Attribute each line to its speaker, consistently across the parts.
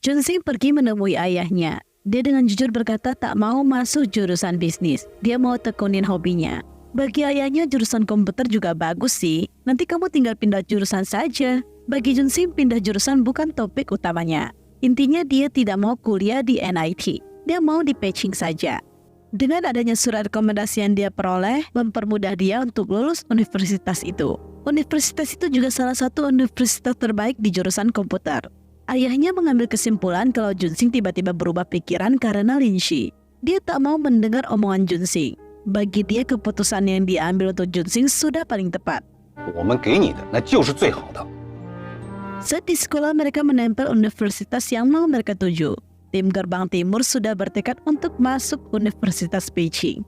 Speaker 1: Junxing pergi menemui ayahnya. Dia dengan jujur berkata tak mau masuk jurusan bisnis. Dia mau tekunin hobinya. Bagi ayahnya jurusan komputer juga bagus sih. Nanti kamu tinggal pindah jurusan saja. Bagi Junxing pindah jurusan bukan topik utamanya. Intinya dia tidak mau kuliah di NIT. Dia mau di Peking saja. Dengan adanya surat rekomendasi yang dia peroleh, mempermudah dia untuk lulus universitas itu. Universitas itu juga salah satu universitas terbaik di jurusan komputer. Ayahnya mengambil kesimpulan kalau Junxing tiba-tiba berubah pikiran karena Linshi. Dia tak mau mendengar omongan Junxing. Bagi dia keputusan yang diambil untuk Junxing sudah paling tepat. Saat di sekolah mereka menempel universitas yang mau mereka tuju. Tim Gerbang Timur sudah bertekad untuk masuk Universitas Peking.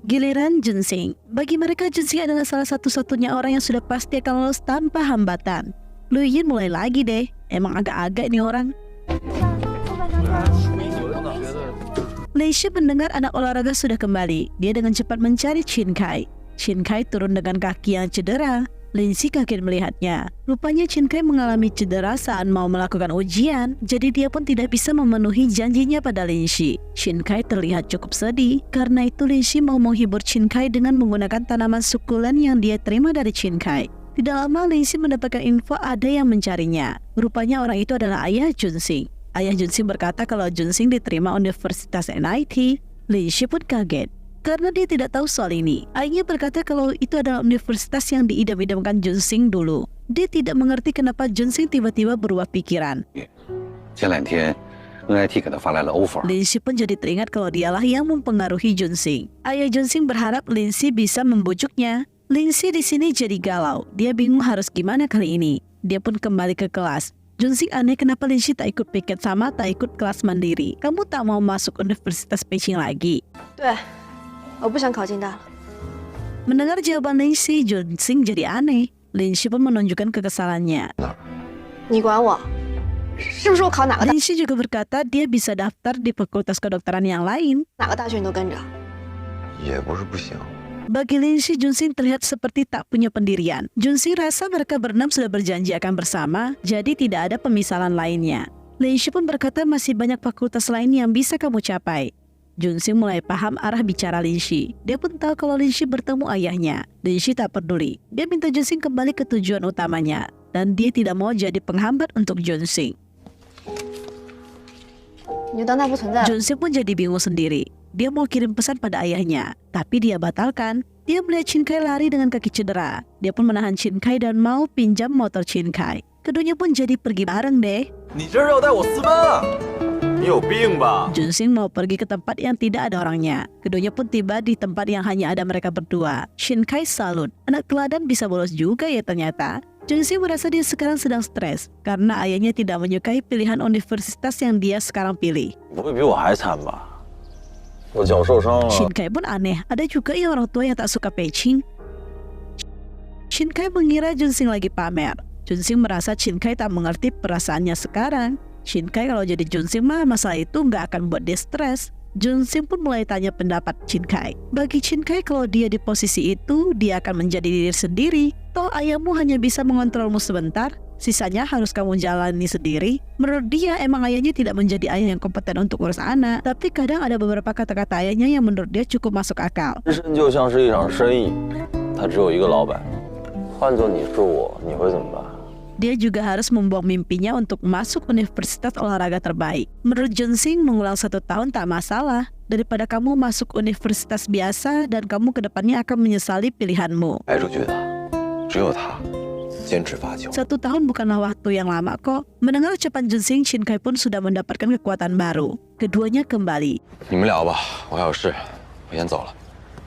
Speaker 1: Giliran Junxing. Bagi mereka Junxing adalah salah satu-satunya orang yang sudah pasti akan lulus tanpa hambatan. Lu Yin mulai lagi deh. Emang agak-agak nih orang. Lei Shi mendengar anak olahraga sudah kembali. Dia dengan cepat mencari Qin Kai. Qin Kai turun dengan kaki yang cedera. Lin Shi kaget melihatnya. Rupanya Qin Kai mengalami cedera saat mau melakukan ujian. Jadi dia pun tidak bisa memenuhi janjinya pada Lin Shi. Qin Kai terlihat cukup sedih. Karena itu Lin Shi mau menghibur Qin Kai dengan menggunakan tanaman sukulen yang dia terima dari Qin Kai. Tidak lama Lin Shi mendapatkan info ada yang mencarinya. Rupanya orang itu adalah ayah Junxing. Ayah Junxing berkata kalau Junxing diterima Universitas NIT. Lin Shi pun kaget karena dia tidak tahu soal ini. Ayahnya berkata kalau itu adalah universitas yang diidam-idamkan Junxing dulu. Dia tidak mengerti kenapa Junxing tiba-tiba berubah pikiran. Lin Shi pun jadi teringat kalau dialah yang mempengaruhi Junxing. Ayah Junxing berharap Lin Shi bisa membujuknya. Lin Shi di sini jadi galau. Dia bingung harus gimana kali ini. Dia pun kembali ke kelas. Junxing aneh kenapa Lin Shi tak ikut piket sama tak ikut kelas mandiri. Kamu tak mau masuk Universitas Peking lagi? Mendengar jawaban Lin Shi, Junxing jadi aneh. Lin Shi pun menunjukkan kekesalannya. Lin Shi juga berkata dia bisa daftar di fakultas kedokteran yang lain. Bagi Lin Shi, Junxing terlihat seperti tak punya pendirian. Junxing rasa mereka berenam sudah berjanji akan bersama, jadi tidak ada pemisahan lainnya. Lin Shi pun berkata masih banyak fakultas lain yang bisa kamu capai. Junxing mulai paham arah bicara Lin Shi. Dia pun tahu kalau Lin Shi bertemu ayahnya. Lin Shi tak peduli. Dia minta Junxing kembali ke tujuan utamanya. Dan dia tidak mau jadi penghambat untuk Junxing. Junxing pun jadi bingung sendiri. Dia mau kirim pesan pada ayahnya, tapi dia batalkan. Dia melihat Qin Kai lari dengan kaki cedera. Dia pun menahan Qin Kai dan mau pinjam motor Qin Kai. Keduanya pun jadi pergi bareng deh. Junxing mau pergi ke tempat yang tidak ada orangnya. Keduanya pun tiba di tempat yang hanya ada mereka berdua. Qin Kai salut. Anak teladan bisa bolos juga ya ternyata. Junxing merasa dia sekarang sedang stres karena ayahnya tidak menyukai pilihan universitas yang dia sekarang pilih. Qin Kai pun aneh, ada juga yang orang tua yang tak suka Peking. Qin Kai mengira Junxing lagi pamer. Junxing merasa Qin Kai tak mengerti perasaannya sekarang. Qin Kai kalau jadi Junxing mah masalah itu nggak akan buat dia stres. Junxing pun mulai tanya pendapat Qin Kai. Bagi Qin Kai kalau dia di posisi itu, dia akan menjadi diri sendiri. Toh ayahmu hanya bisa mengontrolmu sebentar. Sisanya harus kamu jalani sendiri. Menurut dia emang ayahnya tidak menjadi ayah yang kompeten untuk urus anak. Tapi kadang ada beberapa kata-kata ayahnya yang menurut dia cukup masuk akal. Dia juga harus membuang mimpinya untuk masuk universitas olahraga terbaik. Menurut Junxing, mengulang 1 tahun tak masalah. Daripada kamu masuk universitas biasa dan kamu kedepannya akan menyesali pilihanmu. 1 tahun bukanlah waktu yang lama kok. Mendengar ucapan Junxing, Qin Kai pun sudah mendapatkan kekuatan baru. Keduanya kembali.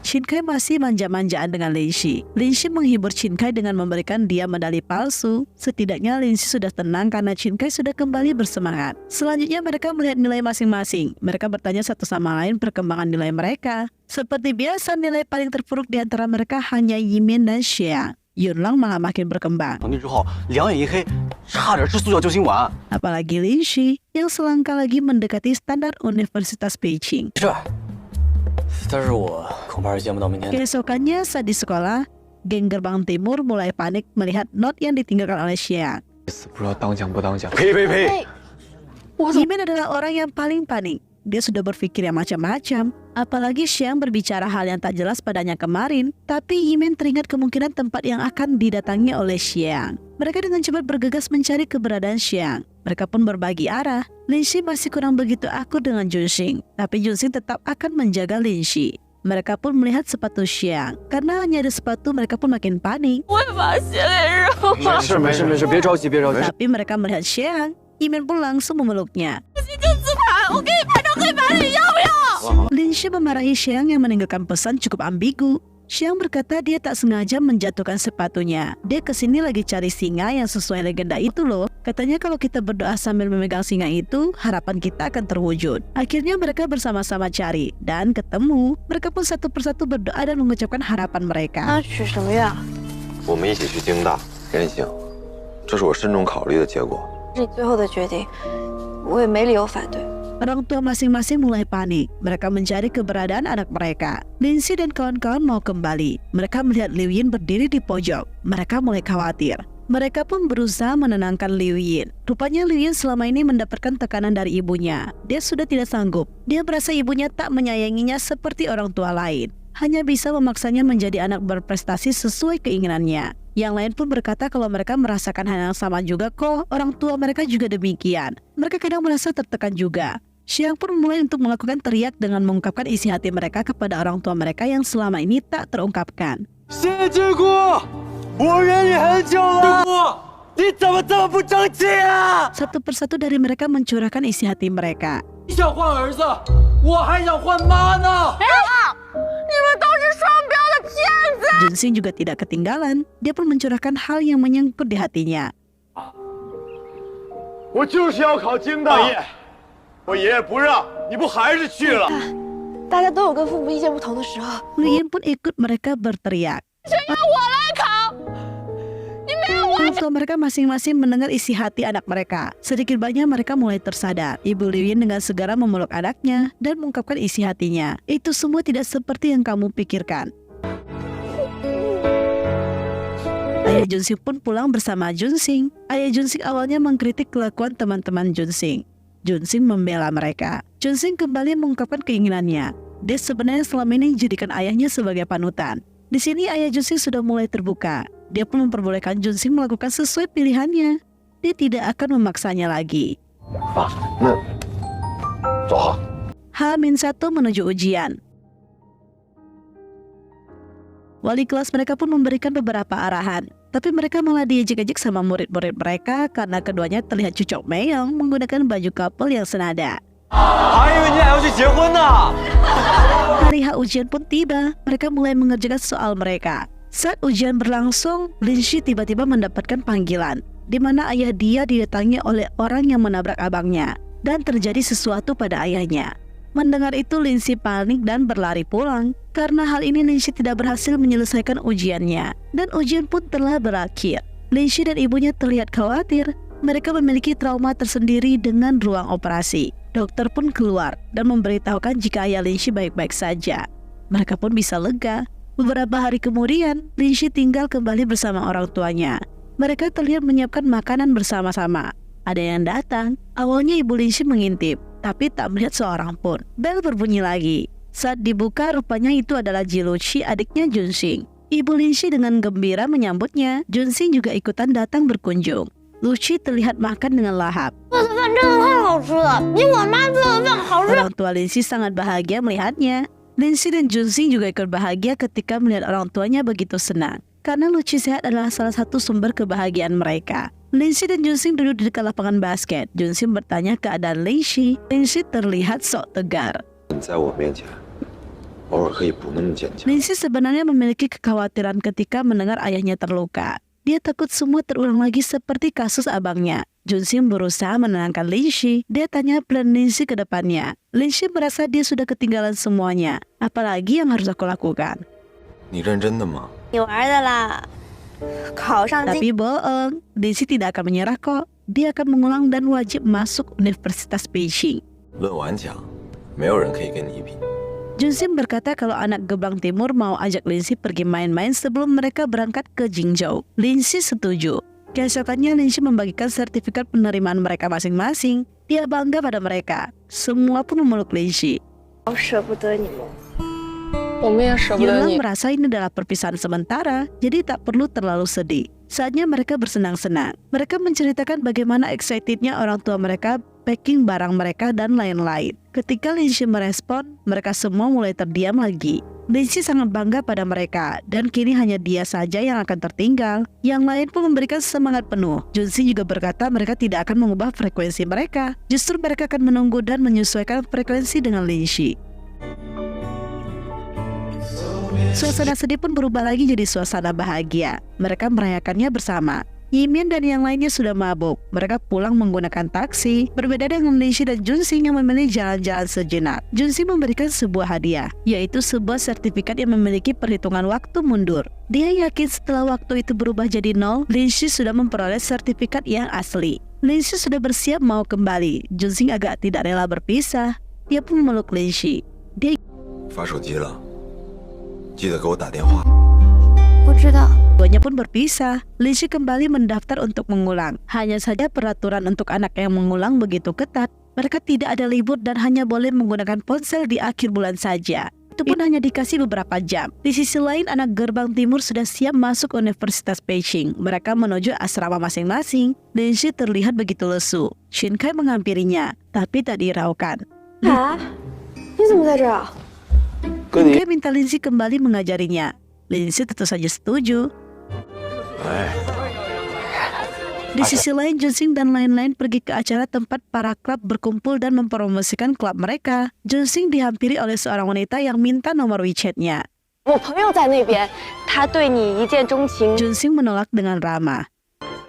Speaker 1: Qin Kai masih manja-manjaan dengan Lin Shi. Lin Shi menghibur Qin Kai dengan memberikan dia medali palsu. Setidaknya Lin Shi sudah tenang karena Qin Kai sudah kembali bersemangat. Selanjutnya mereka melihat nilai masing-masing. Mereka bertanya satu sama lain perkembangan nilai mereka. Seperti biasa, nilai paling terpuruk di antara mereka hanya Yimin dan Xia. Yunlang malah makin berkembang. Apalagi Lin Shi yang selangkah lagi mendekati standar Universitas Peking. Keesokannya saat di sekolah, Geng gerbang timur mulai panik melihat not yang ditinggalkan oleh Xiang.
Speaker 2: 不知道当讲不当讲。
Speaker 3: 呸呸呸！
Speaker 1: Yimen adalah orang yang paling panik. Dia sudah berpikir yang macam-macam. Apalagi Xiang berbicara hal yang tak jelas padanya kemarin. Tapi Yimen teringat kemungkinan tempat yang akan didatangi oleh Xiang. Mereka dengan cepat bergegas mencari keberadaan Xiang. Mereka pun berbagi arah. Linshi masih kurang begitu akur dengan Junxing. Tapi Junxing tetap akan menjaga Linshi. Mereka pun melihat sepatu Xiang. Karena hanya ada sepatu, mereka pun makin panik.
Speaker 3: 没事没事没事，别着急别着急。
Speaker 1: Tapi mereka melihat Xiang. Yimen pun langsung memeluknya. Linshi memarahi Xiang yang meninggalkan pesan cukup ambigu. Xiang berkata dia tak sengaja menjatuhkan sepatunya. Dia kesini lagi cari singa yang sesuai legenda itu loh. Katanya kalau kita berdoa sambil memegang singa itu, harapan kita akan terwujud. Akhirnya mereka bersama-sama cari dan ketemu. Mereka pun satu persatu berdoa dan mengucapkan harapan mereka.
Speaker 4: 那许什么愿？
Speaker 3: 我们一起去京大，任性，这是我慎重考虑的结果。
Speaker 4: 是你最后的决定，我也没理由反对。
Speaker 1: Orang tua masing-masing mulai panik. Mereka mencari keberadaan anak mereka. Linshi dan kawan-kawan mau kembali. Mereka melihat Liu Yin berdiri di pojok. Mereka mulai khawatir. Mereka pun berusaha menenangkan Liu Yin. Rupanya Liu Yin selama ini mendapatkan tekanan dari ibunya. Dia sudah tidak sanggup. Dia merasa ibunya tak menyayanginya seperti orang tua lain. Hanya bisa memaksanya menjadi anak berprestasi sesuai keinginannya. Yang lain pun berkata kalau mereka merasakan hal yang sama juga kok. Orang tua mereka juga demikian. Mereka kadang merasa tertekan juga. Xiang pun mulai untuk melakukan teriak dengan mengungkapkan isi hati mereka kepada orang tua mereka yang selama ini tak terungkapkan.
Speaker 3: 谢谢姑，我忍你很久了。姑，你怎么这么不争气啊？
Speaker 1: Satu persatu dari mereka mencurahkan isi hati mereka.
Speaker 3: 你想换儿子，我还想换妈呢。
Speaker 1: Junxing juga tidak ketinggalan. Dia pun mencurahkan hal yang menyangkut di hatinya.
Speaker 3: 我就是要考京大。我爷爷不让，你不还是去了？
Speaker 4: 大家都有跟父母意见不同的时候。
Speaker 1: Liu Yin pun ikut mereka berteriak. Orang tua mereka masing-masing mendengar isi hati anak mereka. Sedikit banyak mereka mulai tersadar. Ibu Liu Yin dengan segera memeluk anaknya dan mengungkapkan isi hatinya. Itu semua tidak seperti yang kamu pikirkan. Ayah Junxing pun pulang bersama Junxing. Ayah Junxing awalnya mengkritik kelakuan teman-teman Junxing. Junxing membela mereka. Junxing kembali mengungkapkan keinginannya. Dia sebenarnya selama ini dijadikan ayahnya sebagai panutan. Di sini ayah Junxing sudah mulai terbuka. Dia pun memperbolehkan Junxing melakukan sesuai pilihannya. Dia tidak akan memaksanya lagi.
Speaker 3: 爸，那走好。
Speaker 1: H-1 menuju ujian. Wali kelas mereka pun memberikan beberapa arahan. Tapi mereka malah diejek-ejek sama murid-murid mereka karena keduanya terlihat cucok meong menggunakan baju couple yang senada.
Speaker 3: 还以为你俩要去结婚呢。
Speaker 1: Hari H ujian pun tiba. Mereka mulai mengerjakan soal mereka. Saat ujian berlangsung, Linshi tiba-tiba mendapatkan panggilan di mana ayah dia didatangi oleh orang yang menabrak abangnya dan terjadi sesuatu pada ayahnya. Mendengar itu Linshi panik dan berlari pulang. Karena hal ini Linshi tidak berhasil menyelesaikan ujiannya dan ujian pun telah berakhir. Linshi dan ibunya terlihat khawatir. Mereka memiliki trauma tersendiri dengan ruang operasi. Dokter pun keluar dan memberitahukan jika ayah Linshi baik-baik saja. Mereka pun bisa lega. Beberapa hari kemudian, Linshi tinggal kembali bersama orang tuanya. Mereka terlihat menyiapkan makanan bersama-sama. Ada yang datang. Awalnya ibu Linshi mengintip, tapi tak melihat seorang pun. Bel berbunyi lagi. Saat dibuka, rupanya itu adalah Jiluchi, adiknya Junxing. Ibu Linshi dengan gembira menyambutnya. Junxing juga ikutan datang berkunjung. Luchi terlihat makan dengan lahap. Orang tua Linshi sangat bahagia melihatnya. Linshi dan Junxing juga ikut bahagia ketika melihat orang tuanya begitu senang. Karena Luchi sehat adalah salah satu sumber kebahagiaan mereka. Linshi dan Junxing duduk di dekat lapangan basket. Junxing bertanya keadaan Linshi. Linshi terlihat sok tegar.
Speaker 3: 在我面前，偶尔可以不那么坚强。
Speaker 1: Linshi sebenarnya memiliki kekhawatiran ketika mendengar ayahnya terluka. Dia takut semua terulang lagi seperti kasus abangnya. Junxing berusaha menenangkan Linshi. Dia tanya plan Linshi ke depannya. Linshi merasa dia sudah ketinggalan semuanya. Apalagi yang harus aku lakukan?
Speaker 3: 你认真的吗？
Speaker 4: 你玩的啦，考上京。
Speaker 1: Tapi bohong. Linshi tidak akan menyerah kok. Dia akan mengulang dan wajib masuk Universitas Beijing.
Speaker 3: 论完奖，没有人可以跟你比。
Speaker 1: Junxing berkata kalau anak gerbang timur mau ajak Lindsay pergi main-main sebelum mereka berangkat ke Jingzhou. Lindsay setuju. Keesokannya Lindsay membagikan sertifikat penerimaan mereka masing-masing. Dia bangga pada mereka. Semua pun memeluk Lindsay.
Speaker 4: 好舍不得你们。
Speaker 2: 我们也舍不得
Speaker 1: Yulang
Speaker 2: 你。
Speaker 1: merasa ini adalah perpisahan sementara, jadi tak perlu terlalu sedih. Saatnya mereka bersenang-senang. Mereka menceritakan bagaimana excitednya orang tua mereka packing barang mereka dan lain-lain. Ketika Lindsay merespon, mereka semua mulai terdiam lagi. Lindsay sangat bangga pada mereka, dan kini hanya dia saja yang akan tertinggal. Yang lain pun memberikan semangat penuh. Junxing juga berkata mereka tidak akan mengubah frekuensi mereka. Justru mereka akan menunggu dan menyesuaikan frekuensi dengan Lindsay. Suasana sedih pun berubah lagi jadi suasana bahagia. Mereka merayakannya bersama. Yimin dan yang lainnya sudah mabuk. Mereka pulang menggunakan taksi. Berbeda dengan Lindsay dan Junxing yang memilih jalan-jalan sejenak. Junxing memberikan sebuah hadiah, yaitu sebuah sertifikat yang memiliki perhitungan waktu mundur. Dia yakin setelah waktu itu berubah jadi 0, Lindsay sudah memperoleh sertifikat yang asli. Lindsay sudah bersiap mau kembali. Junxing agak tidak rela berpisah. Dia pun memeluk Lindsay. Dia
Speaker 5: 发手机了，记得给我打电话。
Speaker 4: 不知道。
Speaker 1: Keduanya pun berpisah. Lindsay kembali mendaftar untuk mengulang. Hanya saja peraturan untuk anak yang mengulang begitu ketat. Mereka tidak ada libur dan hanya boleh menggunakan ponsel di akhir bulan saja. Itu pun hanya dikasih beberapa jam. Di sisi lain, anak gerbang timur sudah siap masuk Universitas Beijing. Mereka menuju asrama masing-masing. Lindsay terlihat begitu lesu. Shinkai menghampirinya, tapi tak dihiraukan.
Speaker 4: 啊，你怎么在这儿啊？
Speaker 1: Shinkai minta Lindsay kembali mengajarinya. Lindsay tentu saja setuju.
Speaker 5: 哎，
Speaker 1: Di sisi lain, Junxing dan lain-lain pergi ke acara tempat para klub berkumpul dan mempromosikan klub mereka. Junxing dihampiri oleh seorang wanita yang minta nomor WeChat-nya.
Speaker 4: 我朋友在那边，他对你一见钟情。
Speaker 1: Junxing menolak dengan ramah.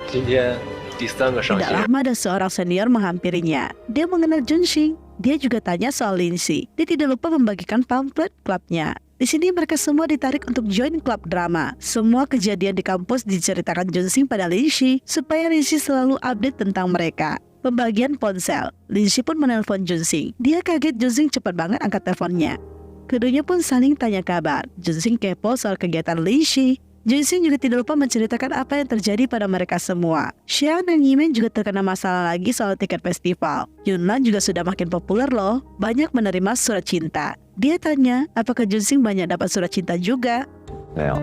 Speaker 6: 今天第3个上
Speaker 1: Tidak
Speaker 6: 线，
Speaker 1: lama ada seorang senior menghampirinya. Dia mengenal Junxing. Dia juga tanya soal Lindsay. Dia tidak lupa membagikan pamflet klubnya. Di sini mereka semua ditarik untuk join klub drama. Semua kejadian di kampus diceritakan Junxing pada Lindsay supaya Lindsay selalu update tentang mereka. Pembagian ponsel. Lindsay pun menelpon Junxing. Dia kaget Junxing cepat banget angkat teleponnya. Keduanya pun saling tanya kabar. Junxing kepo soal kegiatan Lindsay. Junxing juga tidak lupa menceritakan apa yang terjadi pada mereka semua. Xian dan Yimin juga terkena masalah lagi soal tiket festival. Yunlan juga sudah makin populer loh, banyak menerima surat cinta. Dia tanya, apakah Junxing banyak dapat surat cinta juga?
Speaker 5: 没有。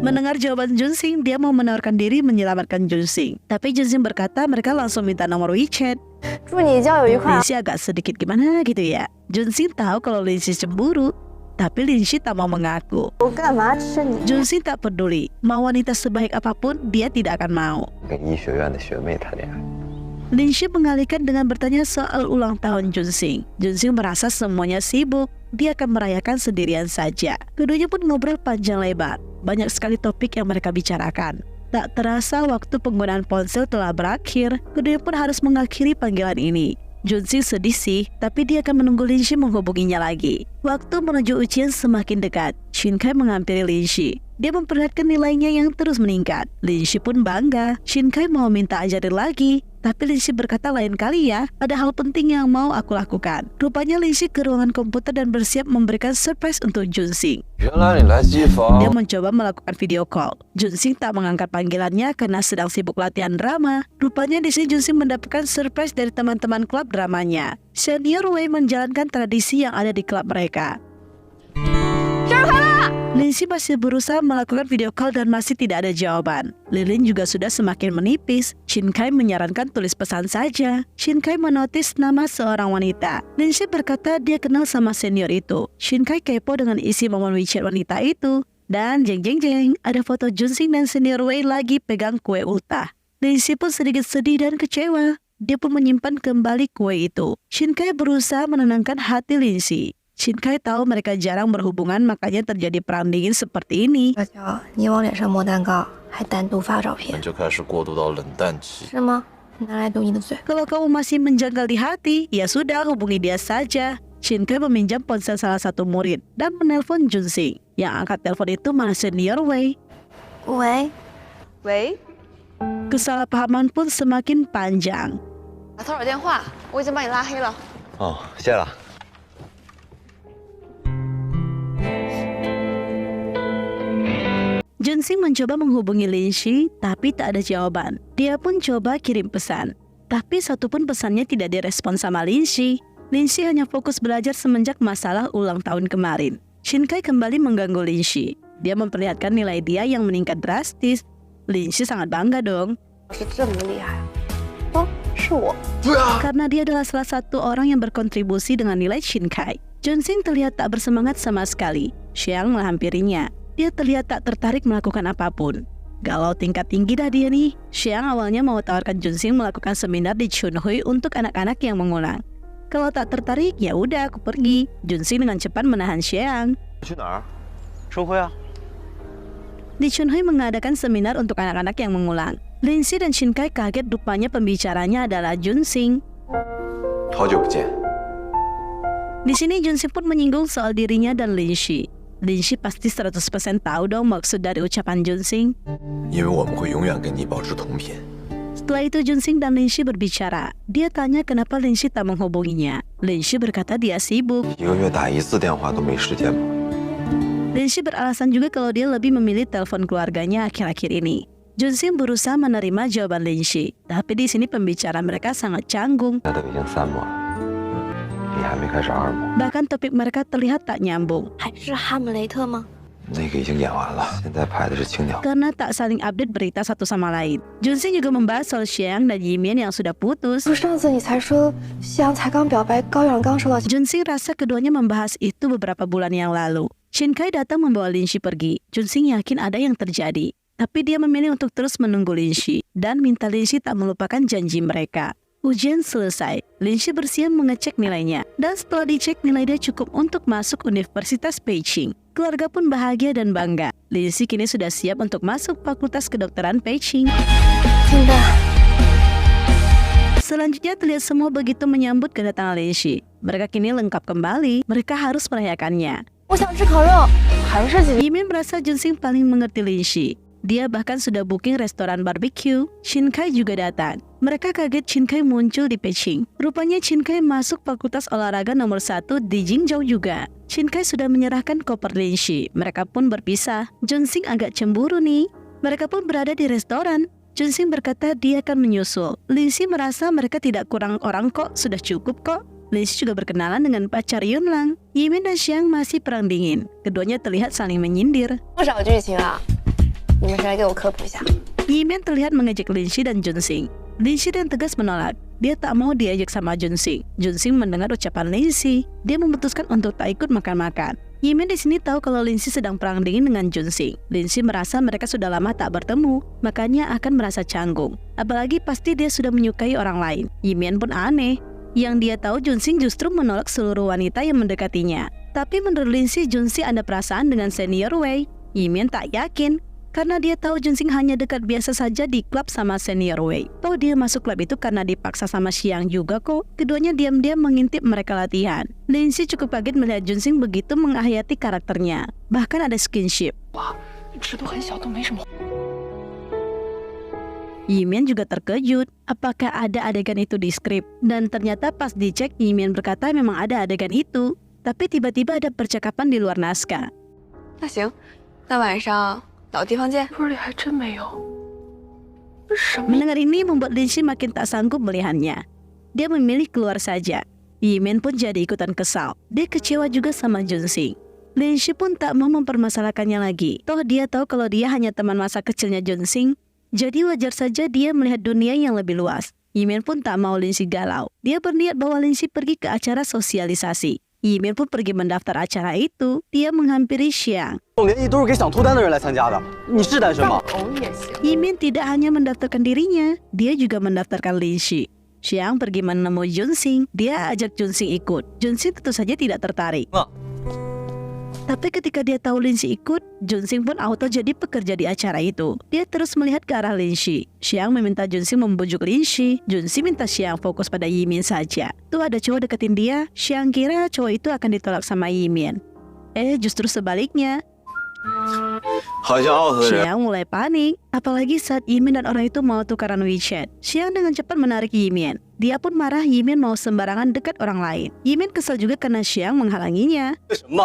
Speaker 1: Mendengar jawaban Junxing, dia mau menawarkan diri menyelamatkan Junxing. Tapi Junxing berkata mereka langsung minta nomor WeChat.
Speaker 4: 祝你交友愉快。
Speaker 1: Lindsay agak sedikit gimana gitu ya. Junxing tahu kalau Lindsay cemburu, tapi Lindsay tak mau mengaku.
Speaker 4: 我干嘛吃你？
Speaker 1: Junxing tak peduli, mau wanita sebaik apapun dia tidak akan mau.
Speaker 5: 跟医学院的学妹谈恋爱。
Speaker 1: Lindsay mengalihkan dengan bertanya soal ulang tahun Junxing. Junxing merasa semuanya sibuk, dia akan merayakan sendirian saja. Keduanya pun ngobrol panjang lebar. Banyak sekali topik yang mereka bicarakan. Tak terasa waktu penggunaan ponsel telah berakhir, keduanya pun harus mengakhiri panggilan ini. Junxing sedih sih, tapi dia akan menunggu Lindsay menghubunginya lagi. Waktu menuju ujian semakin dekat. Shinkai menghampiri Lindsay. Dia memperlihatkan nilainya yang terus meningkat. Lindsay pun bangga. Shinkai mau minta ajarin lagi. Tapi Lindsay berkata lain kali ya, ada hal penting yang mau aku lakukan. Rupanya Lindsay ke ruangan komputer dan bersiap memberikan surprise untuk Junxing.
Speaker 5: 原来你来机
Speaker 1: Dia
Speaker 5: 房。
Speaker 1: mencoba melakukan video call. Junxing tak mengangkat panggilannya karena sedang sibuk latihan drama. Rupanya di sini Junxing mendapatkan surprise dari teman-teman klub dramanya. Senior Wei menjalankan tradisi yang ada di klub mereka. Lindsay masih berusaha melakukan video call dan masih tidak ada jawaban. Lilin juga sudah semakin menipis. Shinkai menyarankan tulis pesan saja. Shinkai menotis nama seorang wanita. Lindsay berkata dia kenal sama senior itu. Shinkai kepo dengan isi momen WeChat wanita itu. Dan jeng jeng jeng, ada foto Junxing dan senior Wei lagi pegang kue ultah. Lindsay pun sedikit sedih dan kecewa. Dia pun menyimpan kembali kue itu. Shinkai berusaha menenangkan hati Lindsay. Shinkai tahu mereka jarang berhubungan, makanya terjadi perang dingin seperti ini.
Speaker 4: 小乔，你往脸上抹蛋糕，还单独发照片，
Speaker 5: 就开始过渡到冷淡期。
Speaker 4: 是吗？拿来堵你的嘴。
Speaker 1: Kalau kamu masih menjanggal di hati, ya sudah hubungi dia saja. Shinkai meminjam ponsel salah satu murid dan menelpon Junxing. Yang angkat telepon itu malah senior Wei.
Speaker 4: 喂，喂，
Speaker 1: Kesalahpahaman pun semakin panjang.
Speaker 2: 打骚扰电话，我已经把你拉黑了。
Speaker 5: 哦，谢了。
Speaker 1: Junxing mencoba menghubungi Lin Shi, tapi tak ada jawaban. Dia pun coba kirim pesan, tapi satupun pesannya tidak direspon sama Lin Shi. Lin Shi hanya fokus belajar semenjak masalah ulang tahun kemarin. Shin Kai kembali mengganggu Lin Shi. Dia memperlihatkan nilai dia yang meningkat drastis. Lin Shi sangat bangga dong.
Speaker 4: 是这么厉害。哦，是我。
Speaker 1: Karena dia adalah salah satu orang yang berkontribusi dengan nilai Shin Kai. Junxing terlihat tak bersemangat sama sekali. Xiang menghampirinya. Dia terlihat tak tertarik melakukan apapun. Galau tingkat tinggi dah dia nih. Xiang awalnya mau tawarkan Junxing melakukan seminar di Chunhui untuk anak-anak yang mengulang. Kalau tak tertarik, ya udah aku pergi. Junxing dengan cepat menahan Xiang.
Speaker 3: 去哪儿？生辉啊。
Speaker 1: Di Chunhui mengadakan seminar untuk anak-anak yang mengulang. Lin Shi dan Shin Kai kaget rupanya pembicaranya adalah Junxing.
Speaker 5: 好久不见。
Speaker 1: Di sini Junxing pun menyinggung soal dirinya dan Lin Shi. Lin Shi pasti 100% tahu dong maksud dari ucapan Junxing.
Speaker 5: 因为我们会永远跟你保持同频。
Speaker 1: Setelah itu Junxing dan Lin Shi berbicara. Dia tanya kenapa Lin Shi tak menghubunginya. Lin Shi berkata dia sibuk.
Speaker 5: 一个月打1次电话都没时间吗？
Speaker 1: Lin Shi beralasan juga kalau dia lebih memilih telepon keluarganya akhir-akhir ini. Junxing berusaha menerima jawaban Lin Shi, tapi di sini pembicaraan mereka sangat canggung.
Speaker 5: 现在都已经3模了，你还没开始2模，
Speaker 1: Bahkan topik mereka terlihat tak nyambung.
Speaker 4: 还是哈姆雷特吗？
Speaker 5: 那个已经演完了，现在拍的是青鸟。
Speaker 1: Karena tak saling update berita satu sama lain. Junxing juga membahas soal Xiang dan Yimian yang sudah putus.
Speaker 4: 不是上次你才说夕阳才刚表白，高远刚收到。
Speaker 1: Junxing rasa keduanya membahas itu beberapa bulan yang lalu. Shin Kai datang membawa Lin Shi pergi. Junxing yakin ada yang terjadi. Tapi dia memilih untuk terus menunggu Lin Shi dan minta Lin Shi tak melupakan janji mereka. Ujian selesai, Lin Shi bersiap mengecek nilainya. Dan setelah dicek nilai dia cukup untuk masuk Universitas Peicing. Keluarga pun bahagia dan bangga. Lin Shi kini sudah siap untuk masuk Fakultas Kedokteran Peicing.
Speaker 4: 现在
Speaker 1: Selanjutnya terlihat semua begitu menyambut kedatangan Lin Shi. Mereka kini lengkap kembali, mereka harus merayakannya.
Speaker 4: 我想吃烤肉，韩式几
Speaker 1: Yimin merasa Junxing paling mengerti Lin Shi. Dia bahkan sudah booking restoran barbecue. Shin Kai juga datang. Mereka kaget Shin Kai muncul di Peicing. Rupanya Shin Kai masuk fakultas olahraga nomor 1 di Jingzhou juga. Shin Kai sudah menyerahkan koper Lin Shi. Mereka pun berpisah. Junxing agak cemburu nih. Mereka pun berada di restoran. Junxing berkata dia akan menyusul. Lin Shi merasa mereka tidak kurang orang kok, sudah cukup kok. Lin Shi juga berkenalan dengan pacar Yunlang. Yimin dan Xiang masih perang dingin. Keduanya terlihat saling menyindir.
Speaker 4: 不少剧情啊，你们谁来给我科普一下？
Speaker 1: Yimin terlihat mengejek Lin Shi dan Junxing. Lin Shi dan tegas menolak. Dia tak mau diajak sama Junxing. Junxing mendengar ucapan Lin Shi. Dia memutuskan untuk tak ikut makan-makan. Yimin di sini tahu kalau Lin Shi sedang perang dingin dengan Junxing. Lin Shi merasa mereka sudah lama tak bertemu, makanya akan merasa canggung. Apalagi pasti dia sudah menyukai orang lain. Yimin pun aneh. Yang dia tahu Junxing justru menolak seluruh wanita yang mendekatinya. Tapi menurut Lin Shi, Junxing ada perasaan dengan senior Wei. Yimin tak yakin. Karena dia tahu Junxing hanya dekat biasa saja di klub sama senior Wei. Tahu dia masuk klub itu karena dipaksa sama Xiang juga kok. Keduanya diam-diam mengintip mereka latihan. Lin Shi cukup kaget melihat Junxing begitu menghayati karakternya. Bahkan ada skinship.
Speaker 2: 尺度很小都没什么。
Speaker 1: Yimin juga terkejut. Apakah ada adegan itu di skrip? Dan ternyata pas dicek, Yimin berkata memang ada adegan itu. Tapi tiba-tiba ada percakapan di luar naskah.
Speaker 4: 那行，那晚上老地方见。
Speaker 2: 歌里还真没有。什么？
Speaker 1: Mendengar ini membuat Lin Shi makin tak sanggup melihatnya. Dia memilih keluar saja. Yimin pun jadi ikutan kesal. Dia kecewa juga sama Junxing. Lin Shi pun tak mau mempermasalahkannya lagi. Toh dia tahu kalau dia hanya teman masa kecilnya Junxing. Jadi wajar saja dia melihat dunia yang lebih luas. Yimin pun tak mau Lin Shi galau. Dia berniat bawa Lin Shi pergi ke acara sosialisasi. Yimin pun pergi mendaftar acara itu. Dia menghampiri Xiang.
Speaker 3: 总联谊都是给想脱单的人来参加的，你是单身吗？
Speaker 2: 偶也行。
Speaker 1: Yimin tidak hanya mendaftarkan dirinya, dia juga mendaftarkan Lin Shi. Xiang pergi menemui Junxing. Dia ajak Junxing ikut. Junxing tentu saja tidak tertarik. Tapi ketika dia tahu Lin Shi ikut, Junxing pun auto jadi pekerja di acara itu. Dia terus melihat ke arah Lin Shi. Xiang meminta Junxing membujuk Lin Shi. Junxing minta Xiang fokus pada Yimin saja. Tuh ada cowok deketin dia. Xiang kira cowok itu akan ditolak sama Yimin. Justru sebaliknya.
Speaker 5: 好像 out 的人
Speaker 1: Xiang mulai panik. Apalagi saat Yimin dan orang itu mau tukaran WeChat. Xiang dengan cepat menarik Yimin. Dia pun marah Yimin mau sembarangan dekat orang lain. Yimin kesal juga karena Xiang menghalanginya.
Speaker 3: 为什么？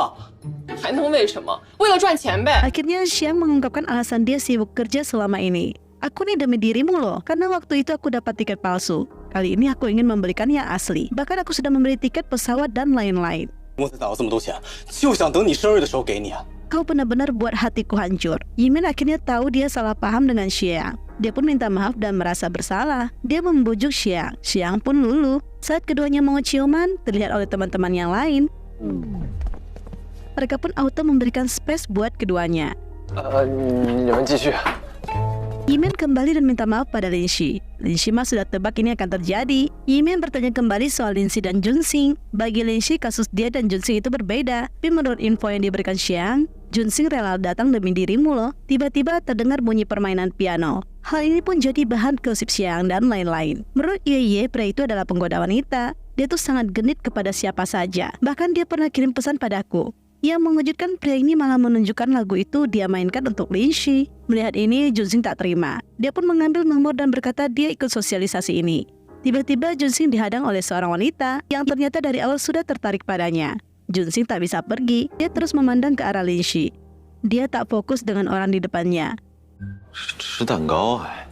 Speaker 2: 还能为什么？为了赚钱呗。
Speaker 1: Akhirnya Xiang mengungkapkan alasan dia sibuk kerja selama ini. Aku nih demi dirimu loh, karena waktu itu aku dapat tiket palsu. Kali ini aku ingin membelikan yang asli. Bahkan aku sudah membeli tiket pesawat dan lain-lain.
Speaker 3: 公司打了这么多钱，就想等你生日的时候给你啊！
Speaker 1: Kau benar-benar buat hatiku hancur. Yimin akhirnya tahu dia salah paham dengan Xiang. Dia pun minta maaf dan merasa bersalah. Dia membujuk Xiang. Xiang pun luluh. Saat keduanya mau ciuman, terlihat oleh teman-teman yang lain. Mereka pun auto memberikan space buat keduanya.
Speaker 6: 你们继续。
Speaker 1: Yimin kembali dan minta maaf pada Linshi. Linshi mah sudah tebak ini akan terjadi. Yimin bertanya kembali soal Linshi dan Junxing. Bagi Linshi, kasus dia dan Junxing itu berbeda. Tapi menurut info yang diberikan Xiang, Junxing rela datang demi dirimu loh. Tiba-tiba terdengar bunyi permainan piano. Hal ini pun jadi bahan gosip Xiang dan lain-lain. Menurut Ye, pria itu adalah penggoda wanita. Dia tuh sangat genit kepada siapa saja. Bahkan dia pernah kirim pesan padaku. Yang mengejutkan, pria ini malah menunjukkan lagu itu dia mainkan untuk Linshi. Melihat ini, Junxing tak terima. Dia pun mengambil nomor dan berkata dia ikut sosialisasi ini. Tiba-tiba Junxing dihadang oleh seorang wanita yang ternyata dari awal sudah tertarik padanya. Junxing tak bisa pergi, dia terus memandang ke arah Linshi. Dia tak fokus dengan orang di depannya.
Speaker 5: 吃蛋糕还？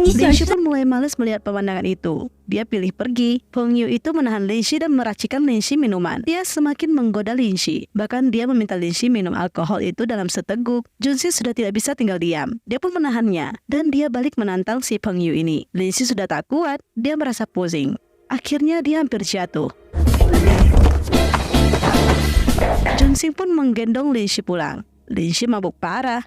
Speaker 1: Linshi pun mulai malas melihat pemandangan itu. Dia pilih pergi. Peng Yu itu menahan Linshi dan meracikan Linshi minuman. Dia semakin menggoda Linshi. Bahkan dia meminta Linshi minum alkohol itu dalam seteguk. Junxing sudah tidak bisa tinggal diam. Dia pun menahannya. Dan dia balik menantang si Peng Yu ini. Linshi sudah tak kuat. Dia merasa pusing. Akhirnya dia hampir jatuh. Junxing pun menggendong Linshi pulang. Linshi mabuk parah.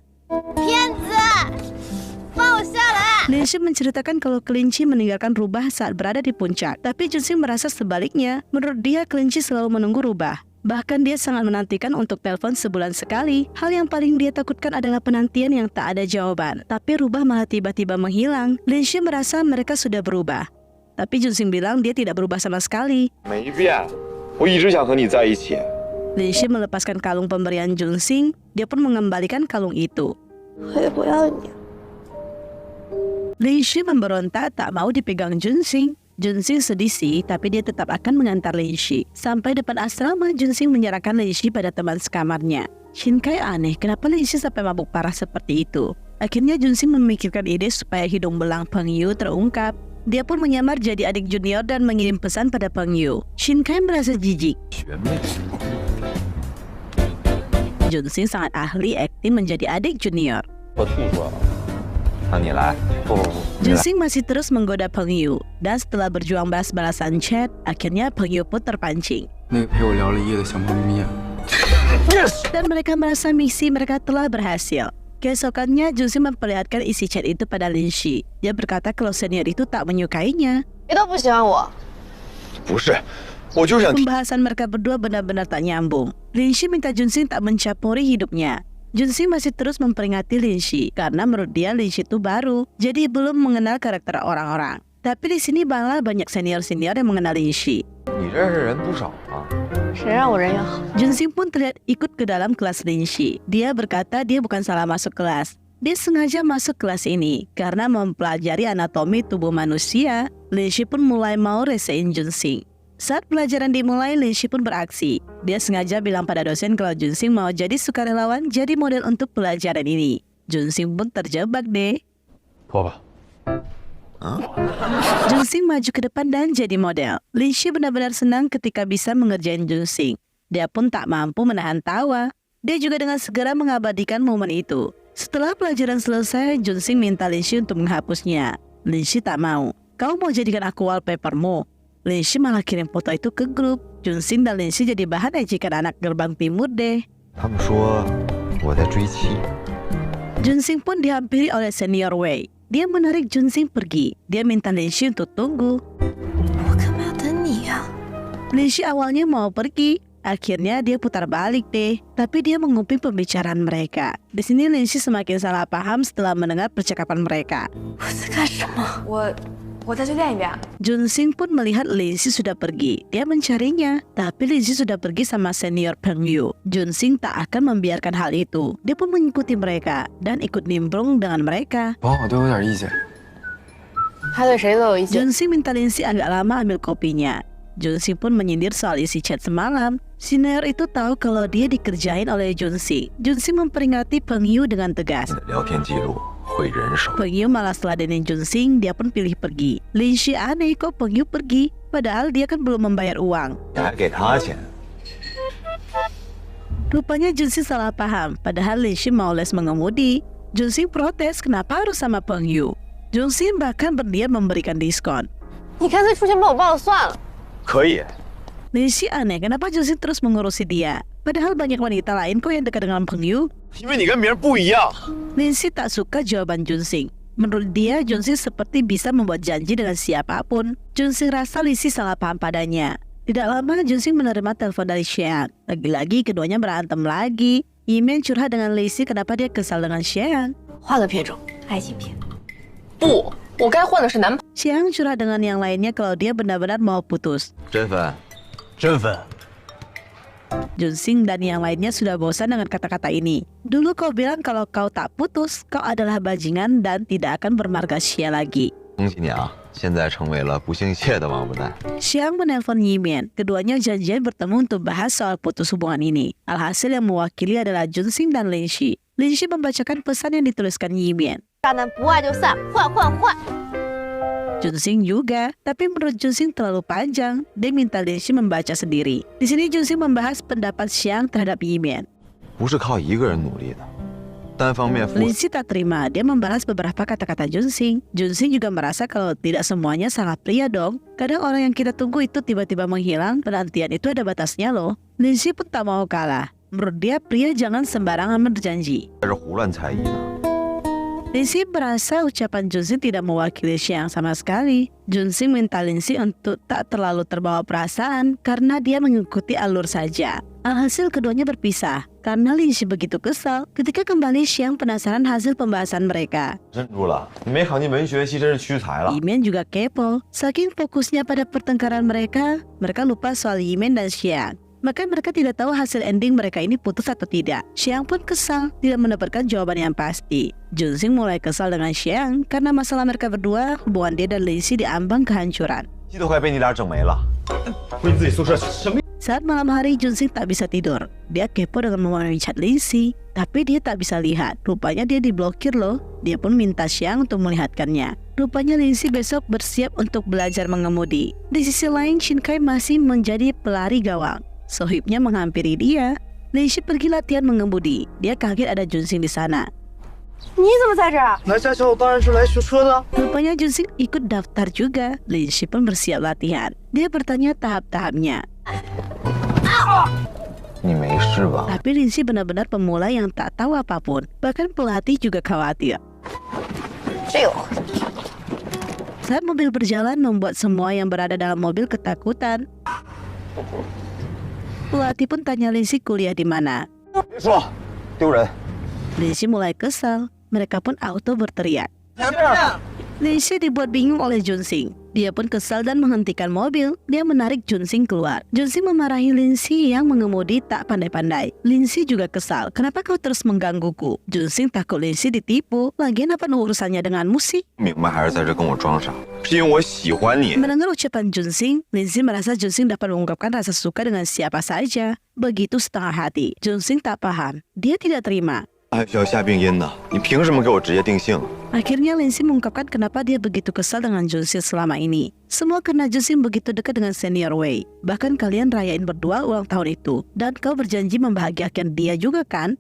Speaker 1: Linshi menceritakan kalau kelinci meninggalkan rubah saat berada di puncak. Tapi Junxing merasa sebaliknya. Menurut dia, kelinci selalu menunggu rubah. Bahkan dia sangat menantikan untuk telepon sebulan sekali. Hal yang paling dia takutkan adalah penantian yang tak ada jawaban. Tapi rubah malah tiba-tiba menghilang. Linshi merasa mereka sudah berubah. Tapi Junxing bilang dia tidak berubah sama sekali.
Speaker 6: 没变，我一直想和你在一起。
Speaker 1: Linshi melepaskan kalung pemberian Junxing. Dia pun mengembalikan kalung itu.
Speaker 4: 我也不要你。
Speaker 1: Linshi memberontak tak mau dipegang Junxing. Junxing sedih sih, tapi dia tetap akan mengantar Linshi. Sampai depan asrama, Junxing menyerahkan Linshi pada teman sekamarnya. Shinkai aneh, kenapa Linshi sampai mabuk parah seperti itu? Akhirnya Junxing memikirkan ide supaya hidung belang Peng Yu terungkap. Dia pun menyamar jadi adik junior dan mengirim pesan pada Peng Yu. Shinkai merasa jijik.
Speaker 5: 学妹，
Speaker 1: Junxing sangat ahli akting menjadi adik junior.
Speaker 6: 我吐出来了。
Speaker 5: 那你来。
Speaker 6: 不，
Speaker 1: Junxing masih terus menggoda Peng Yu. Dan setelah berjuang balas-balasan chat, akhirnya Peng Yu pun terpancing.
Speaker 7: 那个陪我聊了一夜的小猫咪啊，
Speaker 1: Dan mereka merasa misi mereka telah berhasil. Keesokannya, Junxing memperlihatkan isi chat itu pada Linshi. Dia berkata kalau senior itu tak menyukainya.
Speaker 4: 你都不喜欢我，
Speaker 5: 不是，我就想。
Speaker 1: Pembahasan mereka berdua benar-benar tak nyambung. Linshi minta Junxing tak mencampuri hidupnya. Junxing masih terus memperingati Linshi karena menurut dia Linshi itu baru, jadi belum mengenal karakter orang-orang. Tapi di sini malah banyak senior-senior yang mengenal Linshi.
Speaker 5: 你认识人不少啊。
Speaker 4: 谁让我人缘好？
Speaker 1: Junxing pun terlihat ikut ke dalam kelas Linshi. Dia berkata dia bukan salah masuk kelas. Dia sengaja masuk kelas ini karena mempelajari anatomi tubuh manusia. Linshi pun mulai mau resein Junxing. Saat pelajaran dimulai, Linshi pun beraksi. Dia sengaja bilang pada dosen kalau Junxing mau jadi sukarelawan jadi model untuk pelajaran ini. Junxing pun terjebak deh.
Speaker 6: 脱吧。
Speaker 1: Junxing maju ke depan dan jadi model. Linshi benar-benar senang ketika bisa mengerjain Junxing. Dia pun tak mampu menahan tawa. Dia juga dengan segera mengabadikan momen itu. Setelah pelajaran selesai, Junxing minta Linshi untuk menghapusnya. Linshi tak mau. Kau mau jadikan aku wallpapermu? Linshi malah kirim foto itu ke grup. Junxing dan Linshi jadi bahan ejekan anak gerbang timur deh.
Speaker 5: 他们说我在追妻。
Speaker 1: Junxing pun dihampiri oleh senior Wei. Dia menarik Junxing pergi. Dia minta Linshi untuk tunggu.
Speaker 4: 我干嘛要等你呀、
Speaker 1: Linshi awalnya mau pergi. Akhirnya dia putar balik deh. Tapi dia menguping pembicaraan mereka. Di sini Linshi semakin salah paham setelah mendengar percakapan mereka.
Speaker 4: 我在干什么？我再去练一遍。
Speaker 1: Junxing pun melihat Linshi sudah pergi. Dia mencarinya. Tapi Linshi sudah pergi sama senior Peng Yu. Junxing tak akan membiarkan hal itu. Dia pun mengikuti mereka dan ikut nimbrung dengan mereka.
Speaker 7: 保我对我有点意见。
Speaker 2: 他对谁都有意见。
Speaker 1: Junxing minta Lindsay agak lama ambil kopinya. Junxing pun menyindir soal isi chat semalam. Senior itu tahu kalau dia dikerjain oleh Junxing. Junxing memperingati Peng Yu dengan tegas.
Speaker 5: 你的聊天记录会人手。
Speaker 1: Peng Yu malah seladenin Junxing, dia pun pilih pergi. Lindsay aneh kok Peng Yu pergi, padahal dia kan belum membayar uang.
Speaker 5: 你还给他钱？
Speaker 1: Rupanya Junxing salah paham, padahal Lindsay mau les mengemudi. Junxing protes kenapa harus sama Peng Yu. Junxing bahkan berdiam memberikan diskon.
Speaker 2: 你干脆出钱帮我报了算了。
Speaker 6: 可以。
Speaker 1: Lindsay aneh kenapa Junxing terus mengurusi dia. Padahal banyak wanita lain kok yang dekat dengan Peng Yu.
Speaker 6: 因为你跟别人不一样。
Speaker 1: Lindsay tak suka jawaban Junxing. Menurut dia, Junxing seperti bisa membuat janji dengan siapapun. Junxing rasa Lindsay salah paham padanya. Tidak lama, Junxing menerima telepon dari Xiang. Lagi-lagi keduanya berantem lagi. Yimen curhat dengan Lindsay kenapa dia kesal dengan Xiang.
Speaker 2: 换个品种，
Speaker 4: 爱情片。
Speaker 2: 不，我该换的是男朋
Speaker 1: Xiang curhat dengan yang lainnya kalau dia benar-benar mau putus.
Speaker 5: 真粉，
Speaker 6: 身份。
Speaker 1: Junxing dan yang lainnya sudah bosan dengan kata-kata ini. Dulu kau bilang kalau kau tak putus, kau adalah bajingan dan tidak akan bermarga Xia lagi.
Speaker 5: 恭喜你啊！现在成为了不姓谢的王八蛋。
Speaker 1: Xiang menelpon Yimen. Keduanya janjian bertemu untuk bahas soal putus hubungan ini. Alhasil yang mewakili adalah Junxing dan Lindsay. Lindsay membacakan pesan yang dituliskan Yimen.
Speaker 4: 渣男不爱就散，换换换。
Speaker 1: Junxing juga, tapi menurut Junxing terlalu panjang. Dia minta Lindsay membaca sendiri. Di sini Junxing membahas pendapat Xiang terhadap Yimen.
Speaker 5: 不是靠一个人努力的，单方面付。
Speaker 1: Lindsay tak terima. Dia membalas beberapa kata-kata Junxing. Junxing juga merasa kalau tidak semuanya salah pria dong. Kadang orang yang kita tunggu itu tiba-tiba menghilang. Penantian itu ada batasnya loh. Lindsay pun tak mau kalah. Menurut dia, pria jangan sembarangan berjanji.
Speaker 5: 还是胡乱猜疑呢？
Speaker 1: Lindsay merasa ucapan Junxing tidak mewakili Xiang sama sekali. Junxing minta Lindsay untuk tak terlalu terbawa perasaan karena dia mengikuti alur saja. Alhasil keduanya berpisah karena Lindsay begitu kesal. Ketika kembali, Xiang penasaran hasil pembahasan mereka.
Speaker 5: 镇住了，你没考进文学系真是屈才了。
Speaker 1: Yimen juga kepo. Saking fokusnya pada pertengkaran mereka lupa soal Yimen dan Xiang. Maka mereka tidak tahu hasil ending mereka ini putus atau tidak. Xiang pun kesal, tidak mendapatkan jawaban yang pasti. Junxing mulai kesal dengan Xiang karena masalah mereka berdua, hubungan dia dan Lindsay diambang kehancuran.
Speaker 5: 鸡都快被你俩整没了。
Speaker 6: 回自己宿舍什么？
Speaker 1: Saat malam hari, Junxing tak bisa tidur. Dia kepo dengan memenuhi chat Lindsay, tapi dia tak bisa lihat. Rupanya dia diblokir loh. Dia pun minta Xiang untuk melihatkannya. Rupanya Lindsay besok bersiap untuk belajar mengemudi. Di sisi lain, Shinkai masih menjadi pelari gawang. Sohibnya menghampiri dia. Lindsay pergi latihan mengemudi. Dia kaget ada Junxing di sana.
Speaker 4: 你怎么在这儿？
Speaker 3: 来驾校当然是来学车的。
Speaker 1: Rupanya Junxing ikut daftar juga. Lindsay pun bersiap latihan. Dia bertanya tahap-tahapnya.
Speaker 5: 你没事吧？
Speaker 1: Tapi Lindsay benar-benar pemula yang tak tahu apapun. Bahkan pelatih juga khawatir.
Speaker 4: 这个
Speaker 1: Saat mobil berjalan membuat semua yang berada dalam mobil ketakutan. Pelatih pun tanya Lindsay kuliah di mana.
Speaker 5: 别说，丢人。
Speaker 1: Lindsay mulai kesal. Mereka pun auto berteriak. Lindsay dibuat bingung oleh Junxing. Dia pun kesal dan menghentikan mobil. Dia menarik Junxing keluar. Junxing memarahi Lindsay yang mengemudi tak pandai-pandai. Lindsay juga kesal. Kenapa kau terus menggangguku? Junxing takut Lindsay ditipu. Lagian apa urusannya denganmu sih?
Speaker 5: 明白还是在这跟我装傻？是因为我喜欢你。
Speaker 1: Mendengar ucapan Junxing, Lindsay merasa Junxing dapat mengungkapkan rasa suka dengan siapa saja. Begitu setengah hati. Junxing tak paham. Dia tidak terima.
Speaker 5: 还需要下病因呢？你凭什么给我直接定性？
Speaker 1: Akhirnya Lindsay mengungkapkan kenapa dia begitu kesal dengan Junxing selama ini. Semua karena Junxing begitu dekat dengan senior Wei. Bahkan kalian rayain berdua ulang tahun itu. Dan kau berjanji membahagiakan dia juga kan?